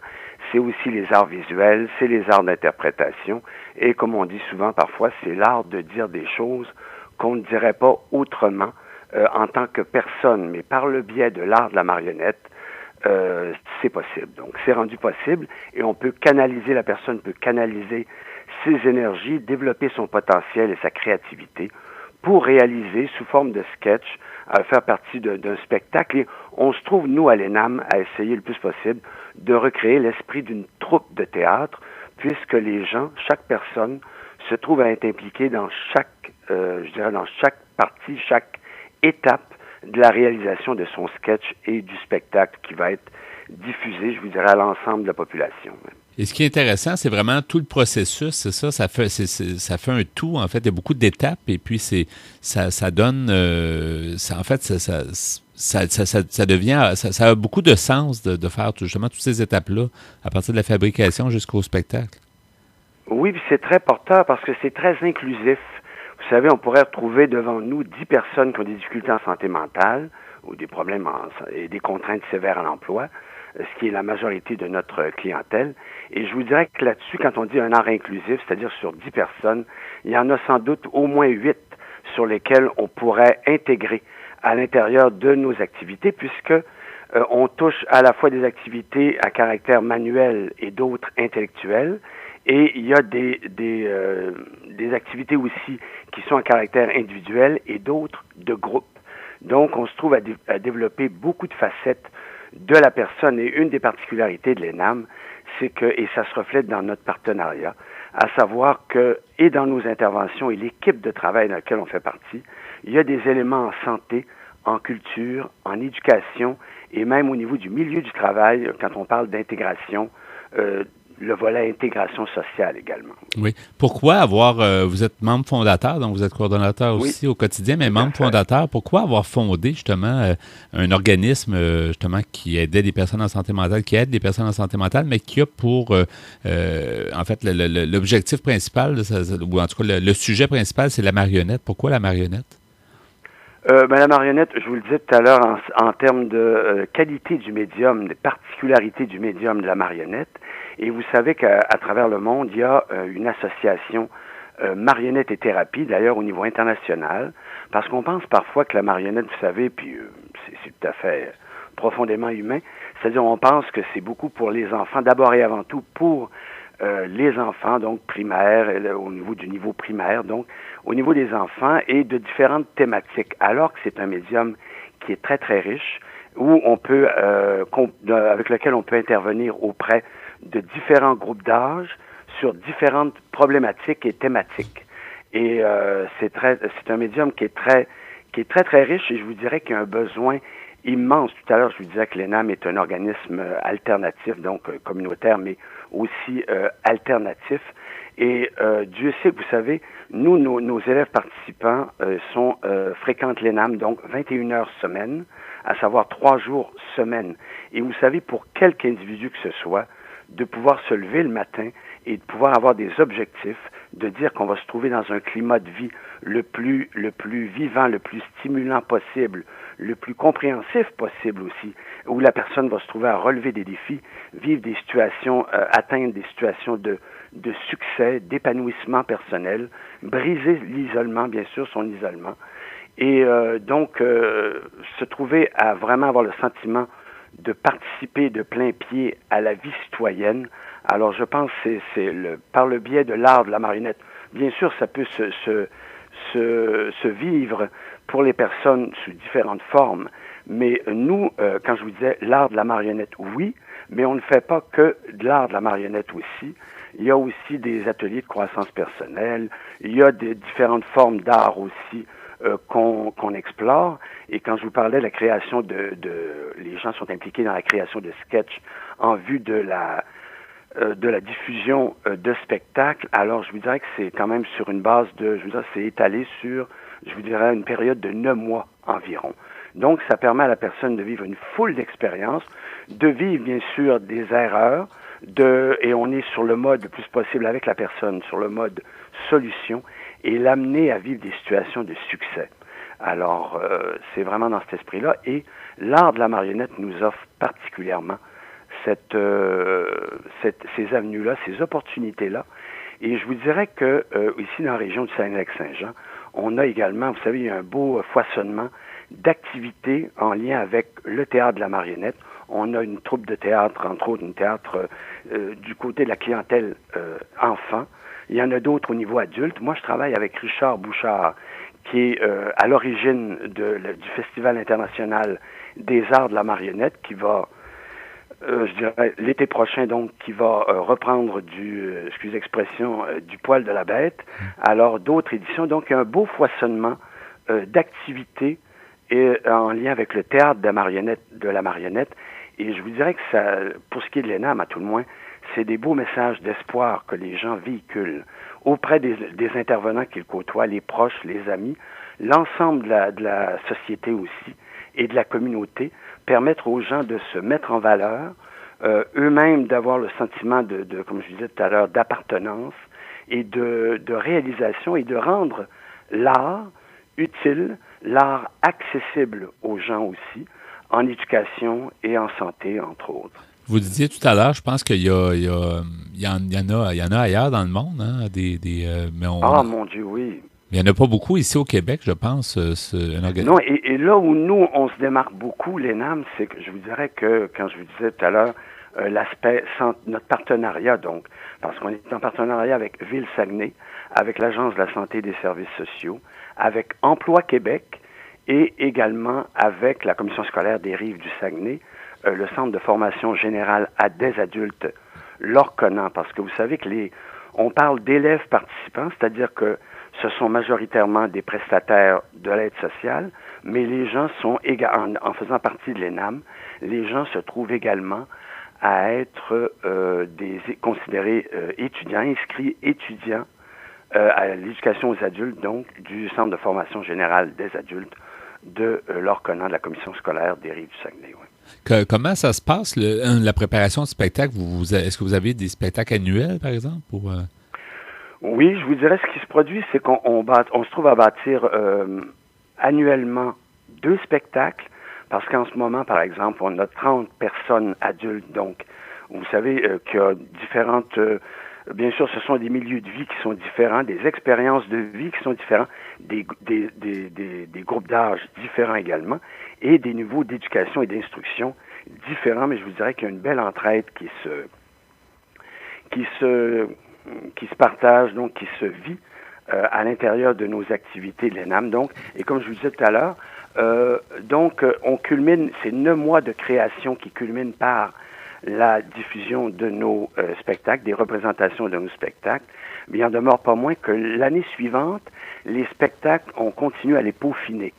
Speaker 10: C'est aussi les arts visuels, c'est les arts d'interprétation. Et comme on dit souvent parfois, c'est l'art de dire des choses qu'on ne dirait pas autrement en tant que personne. Mais par le biais de l'art de la marionnette, c'est possible. Donc, c'est rendu possible et on peut canaliser, la personne peut canaliser ses énergies, développer son potentiel et sa créativité pour réaliser sous forme de sketch, faire partie d'un spectacle. Et on se trouve, nous, à l'ENAM, à essayer le plus possible de recréer l'esprit d'une troupe de théâtre, puisque les gens, chaque personne, se trouve à être impliquée dans chaque, dans chaque partie, chaque étape de la réalisation de son sketch et du spectacle qui va être diffusé, je vous dirais, à l'ensemble de la population.
Speaker 1: Et ce qui est intéressant, c'est vraiment tout le processus, c'est ça, ça fait un tout, en fait, il y a beaucoup d'étapes, et puis ça donne, en fait, ça devient, ça a beaucoup de sens de faire justement toutes ces étapes-là, à partir de la fabrication jusqu'au spectacle.
Speaker 10: Oui, puis c'est très porteur parce que c'est très inclusif. Vous savez, on pourrait retrouver devant nous 10 personnes qui ont des difficultés en santé mentale ou des problèmes et des contraintes sévères à l'emploi, ce qui est la majorité de notre clientèle. Et je vous dirais que là-dessus, quand on dit un art inclusif, c'est-à-dire sur 10 personnes, il y en a sans doute au moins 8 sur lesquelles on pourrait intégrer à l'intérieur de nos activités, puisque on touche à la fois des activités à caractère manuel et d'autres intellectuelles. Et il y a des activités aussi qui sont à caractère individuel et d'autres de groupe. Donc, on se trouve à développer beaucoup de facettes de la personne. Et une des particularités de l'ENAM, c'est que, et ça se reflète dans notre partenariat, à savoir que, et dans nos interventions et l'équipe de travail dans laquelle on fait partie, il y a des éléments en santé, en culture, en éducation et même au niveau du milieu du travail, quand on parle d'intégration, le volet intégration sociale également.
Speaker 1: Oui. Pourquoi avoir, vous êtes membre fondateur, donc vous êtes coordonnateur aussi au quotidien, mais membre fondateur, pourquoi avoir fondé justement un organisme justement qui aidait des personnes en santé mentale, qui aide des personnes en santé mentale, mais qui a pour, en fait, l'objectif principal, ou en tout cas le sujet principal, c'est la marionnette. Pourquoi la marionnette?
Speaker 10: La marionnette, je vous le disais tout à l'heure, en termes de qualité du médium, des particularités du médium de la marionnette. Et vous savez qu'à travers le monde, il y a une association marionnette et thérapie, d'ailleurs au niveau international, parce qu'on pense parfois que la marionnette, vous savez, puis c'est tout à fait profondément humain, c'est-à-dire on pense que c'est beaucoup pour les enfants, d'abord et avant tout pour les enfants, donc primaires, au niveau du niveau primaire, donc au niveau des enfants et de différentes thématiques, alors que c'est un médium qui est très, très riche, où on peut, avec lequel on peut intervenir auprès de différents groupes d'âge sur différentes problématiques et thématiques. Et c'est un médium qui est très, très riche et je vous dirais qu'il y a un besoin immense. Tout à l'heure, je vous disais que l'ENAM est un organisme alternatif, donc communautaire, mais aussi alternatif. Et Dieu sait que, vous savez, nous, nos élèves participants fréquentent l'ENAM, donc 21 heures semaine, à savoir 3 jours semaine. Et vous savez, pour quelque individu que ce soit, de pouvoir se lever le matin et de pouvoir avoir des objectifs, de dire qu'on va se trouver dans un climat de vie le plus vivant, le plus stimulant possible, le plus compréhensif possible aussi, où la personne va se trouver à relever des défis, vivre des situations, atteindre des situations de succès, d'épanouissement personnel, briser l'isolement, bien sûr, son isolement, et donc se trouver à vraiment avoir le sentiment de participer de plein pied à la vie citoyenne. Alors je pense que c'est par le biais de l'art de la marionnette. Bien sûr, ça peut se vivre pour les personnes sous différentes formes, mais nous, quand je vous disais l'art de la marionnette, oui, mais on ne fait pas que de l'art de la marionnette aussi. Il y a aussi des ateliers de croissance personnelle, il y a des différentes formes d'art aussi qu'on explore. Et quand je vous parlais de la création les gens sont impliqués dans la création de sketchs en vue de la diffusion de spectacles, alors je vous dirais que c'est quand même sur une base c'est étalé sur, je vous dirais, une période de 9 mois environ. Donc, ça permet à la personne de vivre une foule d'expériences, de vivre, bien sûr, des erreurs, et on est sur le mode le plus possible avec la personne, sur le mode solution, et l'amener à vivre des situations de succès. Alors, c'est vraiment dans cet esprit-là. Et l'art de la marionnette nous offre particulièrement ces avenues-là, ces opportunités-là. Et je vous dirais que ici, dans la région du Saguenay-Lac-Saint-Jean, on a également, vous savez, il y a un beau foisonnement d'activités en lien avec le théâtre de la marionnette. On a une troupe de théâtre, entre autres, une théâtre du côté de la clientèle enfant. Il y en a d'autres au niveau adulte. Moi, je travaille avec Richard Bouchard, qui est à l'origine du Festival international des arts de la marionnette, qui va, je dirais, l'été prochain, donc, qui va reprendre excusez l'expression, du poil de la bête. Alors, d'autres éditions. Donc, il y a un beau foisonnement d'activités en lien avec le théâtre de la marionnette. Et je vous dirais que ça, pour ce qui est de l'ENAM, à tout le moins, c'est des beaux messages d'espoir que les gens véhiculent auprès des intervenants qu'ils côtoient, les proches, les amis, l'ensemble de la société aussi et de la communauté, permettre aux gens de se mettre en valeur, eux-mêmes d'avoir le sentiment comme je disais tout à l'heure, d'appartenance et de réalisation et de rendre l'art utile, l'art accessible aux gens aussi, en éducation et en santé, entre autres.
Speaker 1: Vous disiez tout à l'heure, je pense qu'il y en a ailleurs dans le monde, hein,
Speaker 10: Mon Dieu, oui.
Speaker 1: Il n'y en a pas beaucoup ici au Québec, je pense.
Speaker 10: Non, et là où nous, on se démarque beaucoup, l'ENAM, c'est que je vous dirais que, quand je vous disais tout à l'heure, l'aspect, notre partenariat, donc, parce qu'on est en partenariat avec Ville-Saguenay, avec l'Agence de la santé et des services sociaux, avec Emploi Québec et également avec la Commission scolaire des Rives du Saguenay, le Centre de formation générale des adultes, l'Orconan, parce que vous savez que on parle d'élèves participants, c'est-à-dire que ce sont majoritairement des prestataires de l'aide sociale, mais les gens sont en faisant partie de l'ENAM, les gens se trouvent également à être considérés étudiants, inscrits étudiants à l'éducation aux adultes, donc du Centre de formation générale des adultes de l'Orconan, de la Commission scolaire des Rives du Saguenay. Oui.
Speaker 1: Comment ça se passe, la préparation de spectacle? Est-ce que vous avez des spectacles annuels, par exemple?
Speaker 10: Oui, je vous dirais, ce qui se produit, c'est qu'on se trouve à bâtir annuellement 2 spectacles, parce qu'en ce moment, par exemple, on a 30 personnes adultes, donc vous savez qu'il y a différentes... bien sûr, ce sont des milieux de vie qui sont différents, des expériences de vie qui sont différents, des groupes d'âge différents également, et des niveaux d'éducation et d'instruction différents, mais je vous dirais qu'il y a une belle entraide qui se partage, donc qui se vit à l'intérieur de nos activités de l'ENAM. Donc, et comme je vous disais tout à l'heure, on culmine, c'est 9 mois de création qui culminent par la diffusion de nos spectacles, des représentations de nos spectacles. Mais il n'en demeure pas moins que l'année suivante, les spectacles, on continue à les peaufiner.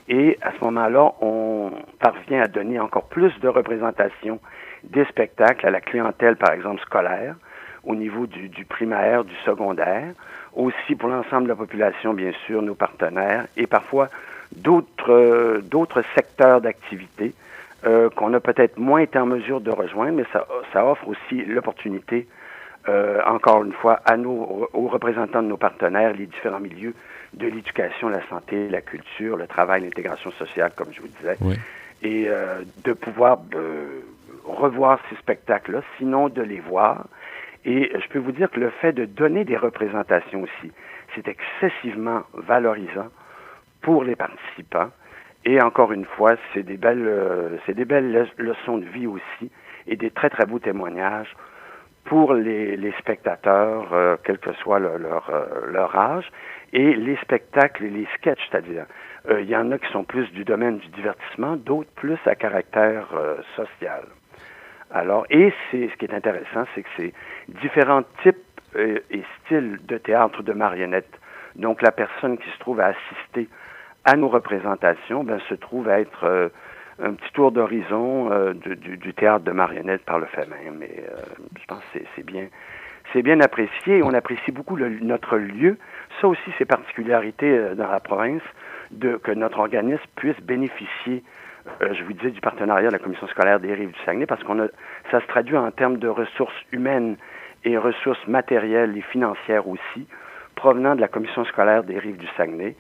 Speaker 10: Et à ce moment-là, on parvient à donner encore plus de représentations des spectacles à la clientèle, par exemple, scolaire, au niveau du primaire, du secondaire, aussi pour l'ensemble de la population, bien sûr, nos partenaires, et parfois d'autres secteurs d'activité qu'on a peut-être moins été en mesure de rejoindre, mais ça offre aussi l'opportunité, encore une fois, aux représentants de nos partenaires, les différents milieux de l'éducation, la santé, la culture, le travail, l'intégration sociale, comme je vous disais,
Speaker 1: oui.
Speaker 10: Et de pouvoir revoir ces spectacles-là, sinon de les voir. Et je peux vous dire que le fait de donner des représentations aussi, c'est excessivement valorisant pour les participants. Et encore une fois, c'est des belles leçons de vie aussi et des très, très beaux témoignages pour les spectateurs, quel que soit leur âge. Et les spectacles et les sketchs, c'est-à-dire, il y en a qui sont plus du domaine du divertissement, d'autres plus à caractère social. Alors, et ce qui est intéressant, c'est que c'est différents types et styles de théâtre de marionnettes. Donc, la personne qui se trouve à assister à nos représentations, se trouve à être un petit tour d'horizon du théâtre de marionnettes par le fait même. Et je pense que c'est bien apprécié. On apprécie beaucoup notre lieu. Ça aussi, c'est particularité dans la province, que notre organisme puisse bénéficier, je vous disais, du partenariat de la Commission scolaire des Rives du Saguenay, parce ça se traduit en termes de ressources humaines et ressources matérielles et financières aussi, provenant de la Commission scolaire des Rives du Saguenay.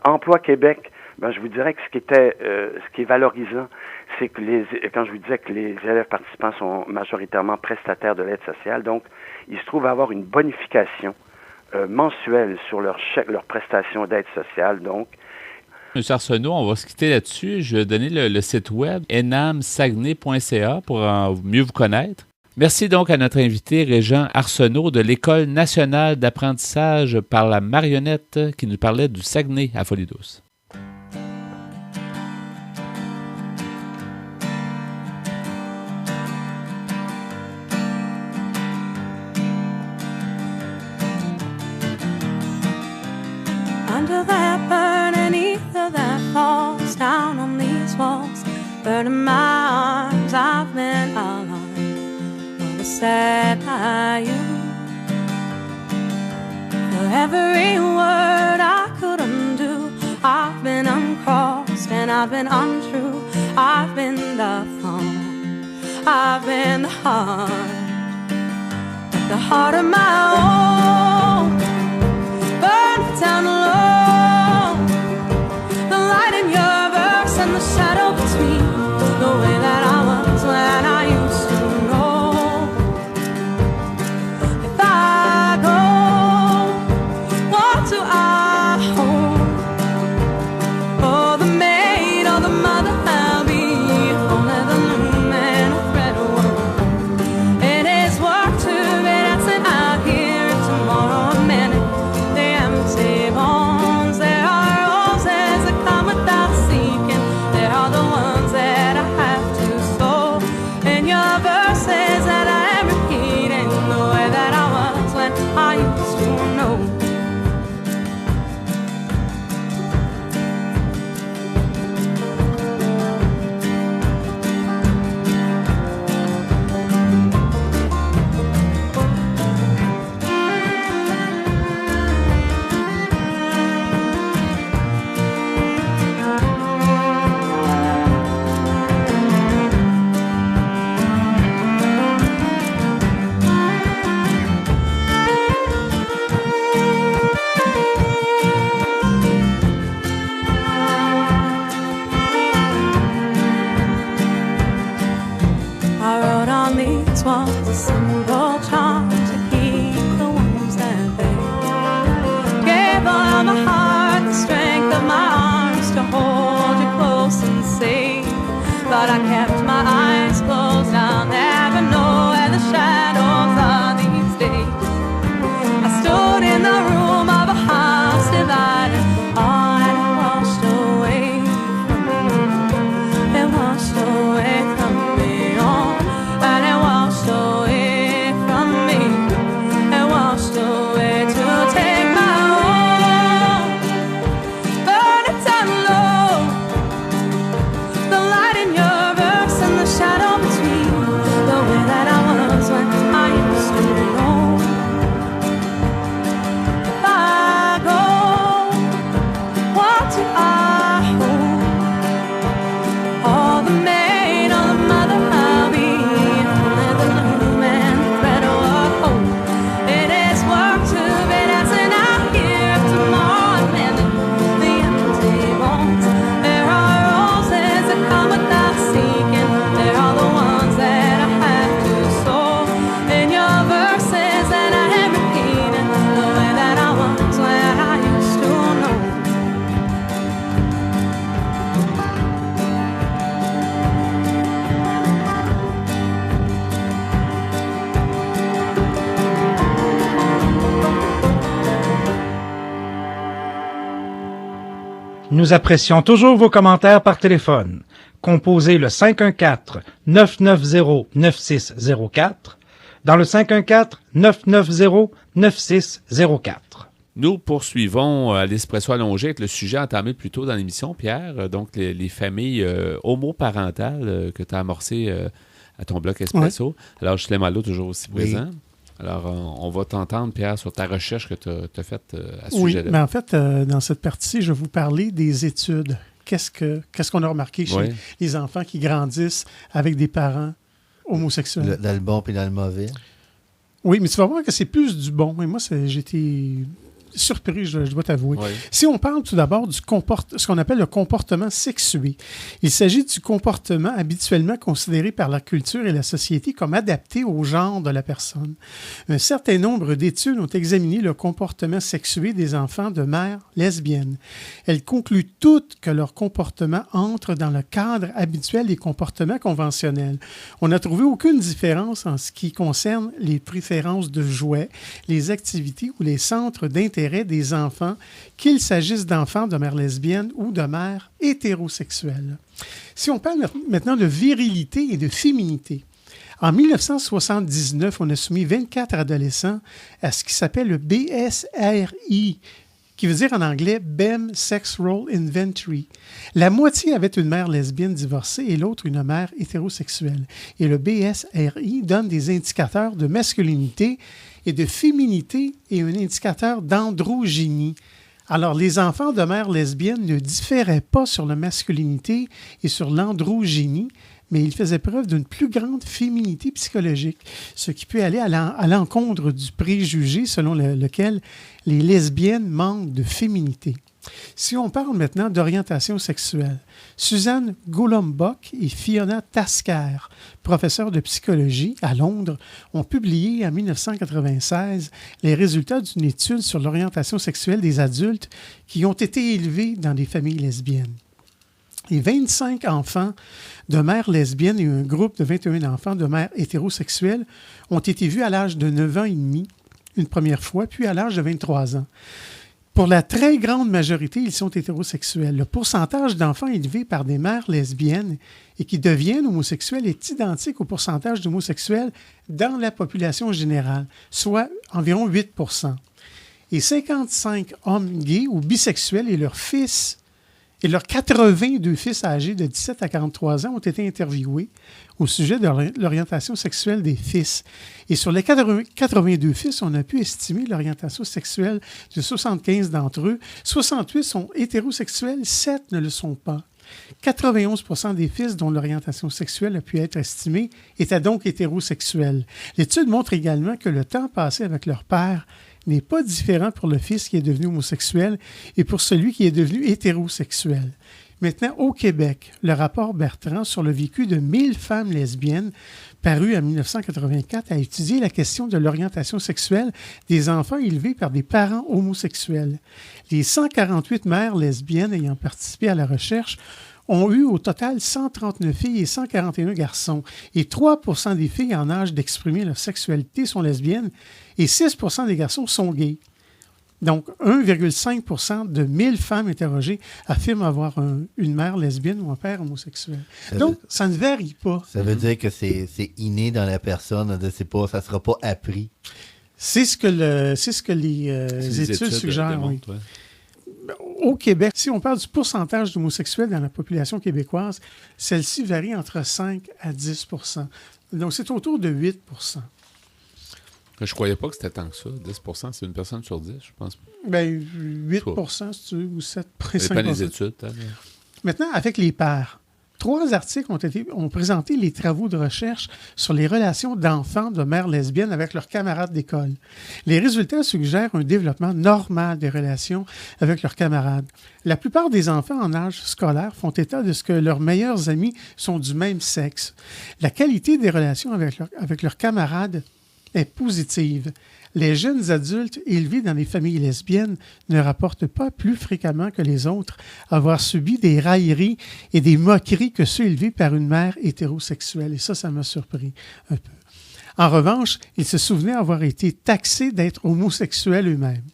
Speaker 10: Emploi Québec, je vous dirais que ce qui est valorisant, c'est que quand je vous disais que les élèves participants sont majoritairement prestataires de l'aide sociale, donc ils se trouvent à avoir une bonification mensuelle sur leur chèque, leur prestation d'aide sociale, donc.
Speaker 1: Monsieur Arsenault, on va se quitter là-dessus. Je vais donner le site web enamsaguenay.ca pour mieux vous connaître. Merci donc à notre invité Régent Arsenault de l'École nationale d'apprentissage par la marionnette qui nous parlait du Saguenay à Folie-Douce.
Speaker 5: Under that burning ether that falls down on these walls, burning my arms, I've been alone. What a sad I am. For every word I couldn't do, I've been uncrossed and I've been untrue. I've been the thorn, I've been the heart, but the heart of my own burned down low. The light in your verse and the shadow between, the way that I was when I used to know. If I go, what do I hold? Oh, the maid or the mother I'll be, only the loom and a thread woven. It is work to be dancing out here and tomorrow a minute. The empty bones, there are roses that come without seeking. There are the ones that I have to sow. In your verses that I am repeating, the way that I was when I used to know. I wrote on these walls a simple charm to keep the wounds that they gave all my heart, the strength of my arms to hold you close and safe. But I kept my eyes closed, I'll never know where the shadows are these days. I stood in the room of a house divided, all and it washed away from me. It washed away from me, all and it washed away from me. It washed away to take my own, burn it down low. The light in your verse and the shadow between, the way that I was when I used to know. If I go, what do I hold? All the maid or the mother I'll be, only the loom and the thread of hope. It is work to be dancing out here tomorrow and in the empty bones. There are roses that come without seeking. There are the ones that I have to sow. In your verses that I am repeating, the way that I was when I used to know.
Speaker 11: Nous apprécions toujours vos commentaires par téléphone. Composez le 514-990-9604 dans le 514-990-9604.
Speaker 1: Nous poursuivons à l'Espresso allongé avec le sujet entamé plus tôt dans l'émission, Pierre, donc les familles homoparentales que tu as amorcé à ton bloc Espresso. Ouais. Alors, Ghislain Malo, toujours aussi présent. Oui. Alors, on va t'entendre, Pierre, sur ta recherche que tu as faite à ce sujet-là.
Speaker 7: Oui, mais en fait, dans cette partie, je vais vous parler des études. Qu'est-ce qu'on a remarqué chez les enfants qui grandissent avec des parents homosexuels?
Speaker 8: Dans le bon et dans le mauvais.
Speaker 7: Oui, mais tu vas voir que c'est plus du bon. Et moi, j'ai été surpris, je dois t'avouer.
Speaker 1: Oui.
Speaker 7: Si on parle tout d'abord du ce qu'on appelle le comportement sexué, il s'agit du comportement habituellement considéré par la culture et la société comme adapté au genre de la personne. Un certain nombre d'études ont examiné le comportement sexué des enfants de mères lesbiennes. Elles concluent toutes que leur comportement entre dans le cadre habituel des comportements conventionnels. On n'a trouvé aucune différence en ce qui concerne les préférences de jouets, les activités ou les centres d'intérêt des enfants, qu'il s'agisse d'enfants de mères lesbiennes ou de mères hétérosexuelles. Si on parle maintenant de virilité et de féminité, en 1979, on a soumis 24 adolescents à ce qui s'appelle le BSRI, qui veut dire en anglais BEM Sex Role Inventory. La moitié avait une mère lesbienne divorcée et l'autre une mère hétérosexuelle. Et le BSRI donne des indicateurs de masculinité et de féminité et un indicateur d'androgynie. Alors, les enfants de mères lesbiennes ne différaient pas sur la masculinité et sur l'androgynie, mais ils faisaient preuve d'une plus grande féminité psychologique, ce qui peut aller à l'encontre du préjugé selon lequel les lesbiennes manquent de féminité. Si on parle maintenant d'orientation sexuelle, Suzanne Golombok et Fiona Tasker, professeurs de psychologie à Londres, ont publié en 1996 les résultats d'une étude sur l'orientation sexuelle des adultes qui ont été élevés dans des familles lesbiennes. Les 25 enfants de mères lesbiennes et un groupe de 21 enfants de mères hétérosexuelles ont été vus à l'âge de 9 ans et demi une première fois, puis à l'âge de 23 ans. Pour la très grande majorité, ils sont hétérosexuels. Le pourcentage d'enfants élevés par des mères lesbiennes et qui deviennent homosexuels est identique au pourcentage d'homosexuels dans la population générale, soit environ 8 %. Et 55 hommes gays ou bisexuels et leurs fils et leurs 82 fils âgés de 17 à 43 ans ont été interviewés au sujet de l'orientation sexuelle des fils. Et sur les 82 fils, on a pu estimer l'orientation sexuelle de 75 d'entre eux. 68 sont hétérosexuels, 7 ne le sont pas. 91 % des fils dont l'orientation sexuelle a pu être estimée étaient donc hétérosexuels. L'étude montre également que le temps passé avec leur père n'est pas différent pour le fils qui est devenu homosexuel et pour celui qui est devenu hétérosexuel. Maintenant, au Québec, le rapport Bertrand sur le vécu de 1000 femmes lesbiennes, paru en 1984, a étudié la question de l'orientation sexuelle des enfants élevés par des parents homosexuels. Les 148 mères lesbiennes ayant participé à la recherche ont eu au total 139 filles et 141 garçons. Et 3 % des filles en âge d'exprimer leur sexualité sont lesbiennes et 6 % des garçons sont gays. Donc, 1,5 % de 1000 femmes interrogées affirment avoir une mère lesbienne ou un père homosexuel. Donc, ça ne varie pas.
Speaker 8: Ça veut dire que c'est inné dans la personne, ça ne sera pas appris.
Speaker 7: C'est ce que les études suggèrent. Oui.
Speaker 1: Ouais.
Speaker 7: Au Québec, si on parle du pourcentage d'homosexuels dans la population québécoise, celle-ci varie entre 5 à 10 %. Donc, c'est autour de 8 %.
Speaker 1: Je croyais pas que c'était tant que ça. 10 %, c'est une personne sur 10, je pense.
Speaker 7: Bien, 8 % si tu veux, ou 7 %.
Speaker 1: Ça dépend des études. Hein.
Speaker 7: Maintenant, avec les pères, 3 articles ont présenté les travaux de recherche sur les relations d'enfants de mères lesbiennes avec leurs camarades d'école. Les résultats suggèrent un développement normal des relations avec leurs camarades. La plupart des enfants en âge scolaire font état de ce que leurs meilleurs amis sont du même sexe. La qualité des relations avec leurs camarades est positive. Les jeunes adultes élevés dans les familles lesbiennes ne rapportent pas plus fréquemment que les autres avoir subi des railleries et des moqueries que ceux élevés par une mère hétérosexuelle. Et ça m'a surpris un peu. En revanche, ils se souvenaient avoir été taxés d'être homosexuels eux-mêmes.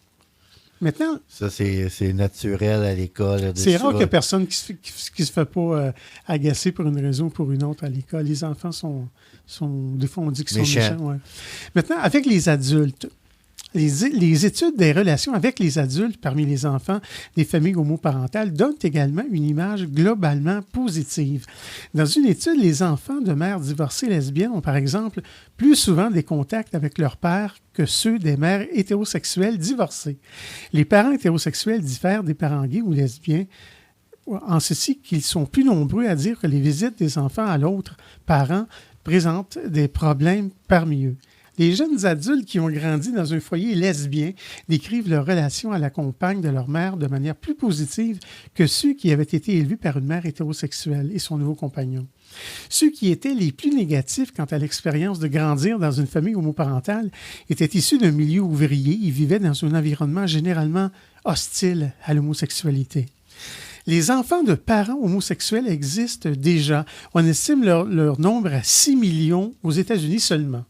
Speaker 7: Maintenant...
Speaker 8: Ça, c'est naturel à l'école.
Speaker 7: C'est rare qu'il y ait personne qui ne se fait pas agacer pour une raison ou pour une autre à l'école. Les enfants sont des fois, on dit qu'ils sont méchants. Ouais. Maintenant, avec les adultes, les études des relations avec les adultes parmi les enfants des familles homoparentales donnent également une image globalement positive. Dans une étude, les enfants de mères divorcées lesbiennes ont, par exemple, plus souvent des contacts avec leur père que ceux des mères hétérosexuelles divorcées. Les parents hétérosexuels diffèrent des parents gays ou lesbiens en ceci qu'ils sont plus nombreux à dire que les visites des enfants à l'autre parent présentent des problèmes parmi eux. Les jeunes adultes qui ont grandi dans un foyer lesbien décrivent leur relation à la compagne de leur mère de manière plus positive que ceux qui avaient été élevés par une mère hétérosexuelle et son nouveau compagnon. Ceux qui étaient les plus négatifs quant à l'expérience de grandir dans une famille homoparentale étaient issus d'un milieu ouvrier et vivaient dans un environnement généralement hostile à l'homosexualité. Les enfants de parents homosexuels existent déjà. On estime leur nombre à 6 millions aux États-Unis seulement.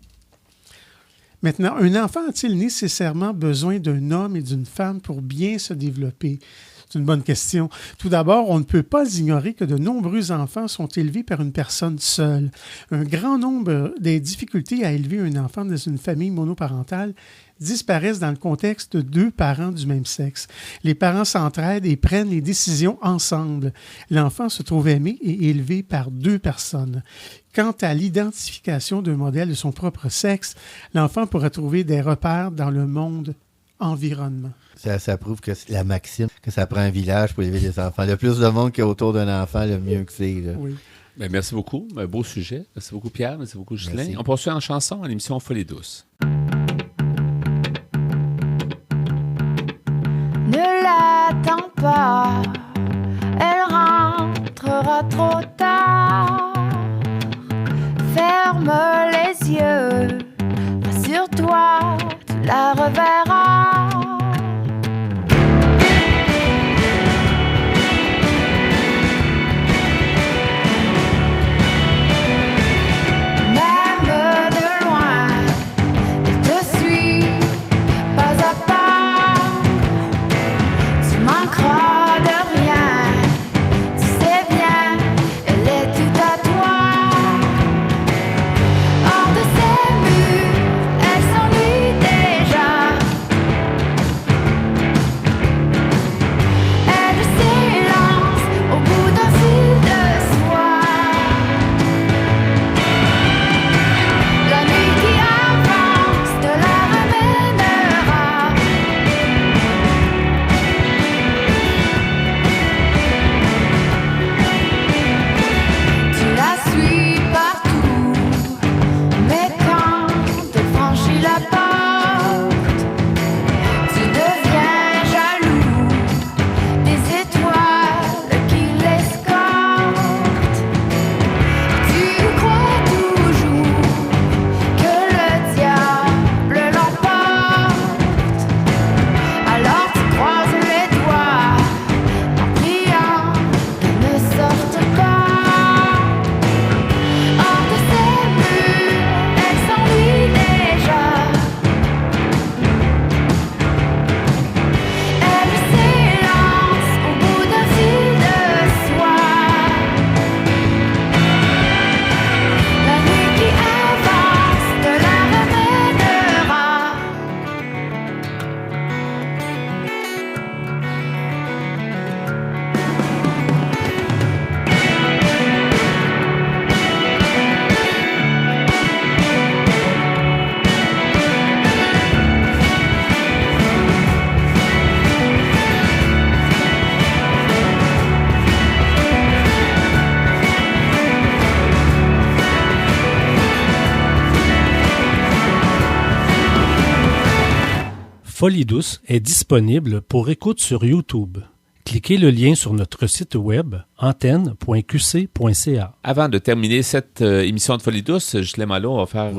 Speaker 7: Maintenant, un enfant a-t-il nécessairement besoin d'un homme et d'une femme pour bien se développer? C'est une bonne question. Tout d'abord, on ne peut pas ignorer que de nombreux enfants sont élevés par une personne seule. Un grand nombre des difficultés à élever un enfant dans une famille monoparentale disparaissent dans le contexte de deux parents du même sexe. Les parents s'entraident et prennent les décisions ensemble. L'enfant se trouve aimé et élevé par deux personnes. Quant à l'identification d'un modèle de son propre sexe, l'enfant pourra trouver des repères dans le monde environnement.
Speaker 8: Ça prouve que la maxime, que ça prend un village pour élever des enfants. Le plus de monde qu'il y a autour d'un enfant, le mieux que c'est. Là.
Speaker 7: Oui.
Speaker 1: Ben, merci beaucoup. Un beau sujet. Merci beaucoup, Pierre. Merci beaucoup, Ghislain.
Speaker 8: Merci.
Speaker 1: On poursuit en chanson à l'émission Folie douce.
Speaker 5: Ne l'attends pas, elle rentrera trop tard. Ferme les yeux, rassure-toi, tu la reverras. Même de loin, elle te suit, pas à pas. Tu manqueras de rien, tu sais bien, elle est tout à toi. Hors de ses murs, elle s'ennuie déjà. Elle s'élance au bout d'un fil de soie. La nuit qui avance te la ramènera. Tu la suis partout, mais quand elle franchit la porte, tu deviens jaloux des étoiles qui l'escortent. Tu crois toujours que le diable l'emporte. Alors tu croises les doigts en priant qu'elle ne sorte pas. Hors de ses murs, elle s'ennuie déjà. Elle s'élance au bout d'un fil de soie. La nuit qui avance te la ramènera.
Speaker 12: Folie douce est disponible pour écoute sur YouTube. Cliquez le lien sur notre site web antenne.qc.ca.
Speaker 1: Avant de terminer cette émission de Folie douce, Ghislain Malo va faire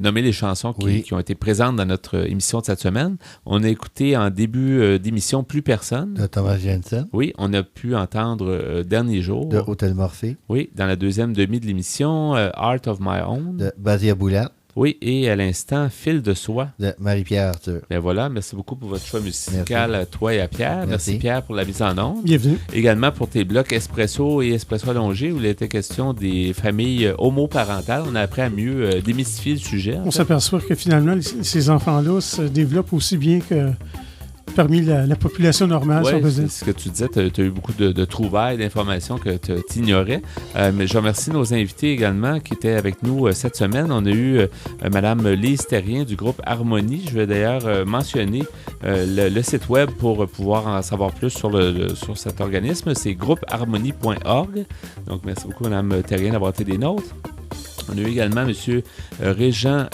Speaker 1: nommer les chansons qui ont été présentes dans notre émission de cette semaine. On a écouté en début d'émission Plus personne.
Speaker 8: De Thomas Jensen.
Speaker 1: Oui, on a pu entendre Dernier jour.
Speaker 8: De Hôtel Morphée.
Speaker 1: Oui, dans la deuxième demi de l'émission Art of My Own.
Speaker 8: De Basia Boulat.
Speaker 1: Oui, et à l'instant, Fil de soie.
Speaker 8: De Marie-Pierre Arthur.
Speaker 1: Ben voilà, merci beaucoup pour votre choix musical à toi et à Pierre. Merci Pierre pour la mise en onde.
Speaker 7: Bienvenue.
Speaker 1: Également pour tes blocs Espresso et Espresso allongé où il était question des familles homoparentales. On a appris à mieux démystifier le sujet.
Speaker 7: On s'aperçoit que finalement, ces enfants-là se développent aussi bien que parmi la population normale, si on peut dire.
Speaker 1: C'est ce que tu disais, tu as eu beaucoup de trouvailles, d'informations que tu ignorais. Mais je remercie nos invités également qui étaient avec nous cette semaine. On a eu Mme Lise Terrien du groupe Harmonie. Je vais d'ailleurs mentionner le site web pour pouvoir en savoir plus sur cet organisme. C'est groupeharmonie.org. Donc, merci beaucoup, Mme Terrien, d'avoir été des nôtres. On a eu également M. Régent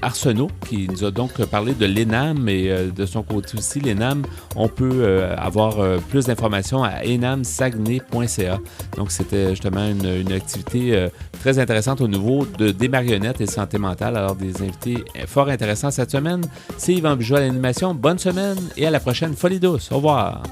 Speaker 1: Arsenault qui nous a donc parlé de l'ENAM et de son côté aussi, l'ENAM, on peut avoir plus d'informations à enamsaguenay.ca. Donc, c'était justement une activité très intéressante au niveau des marionnettes et santé mentale. Alors, des invités fort intéressants cette semaine. C'est Yvan Bugeaud à l'animation. Bonne semaine et à la prochaine Folie douce. Au revoir.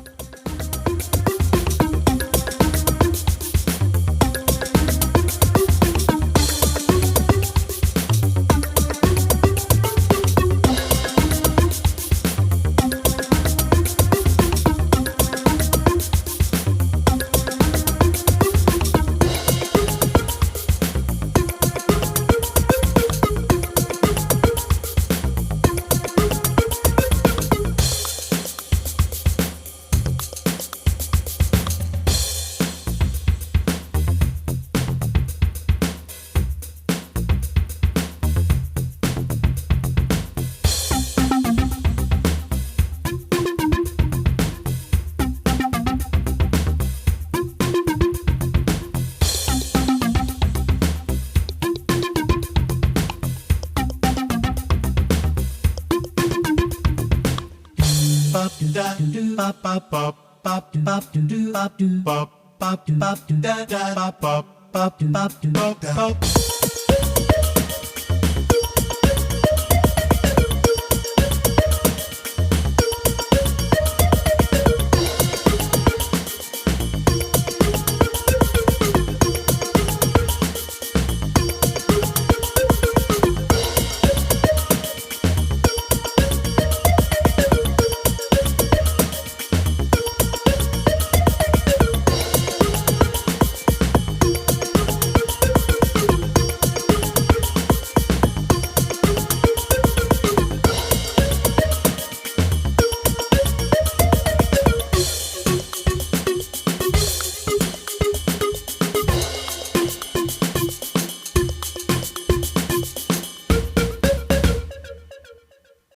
Speaker 2: Bop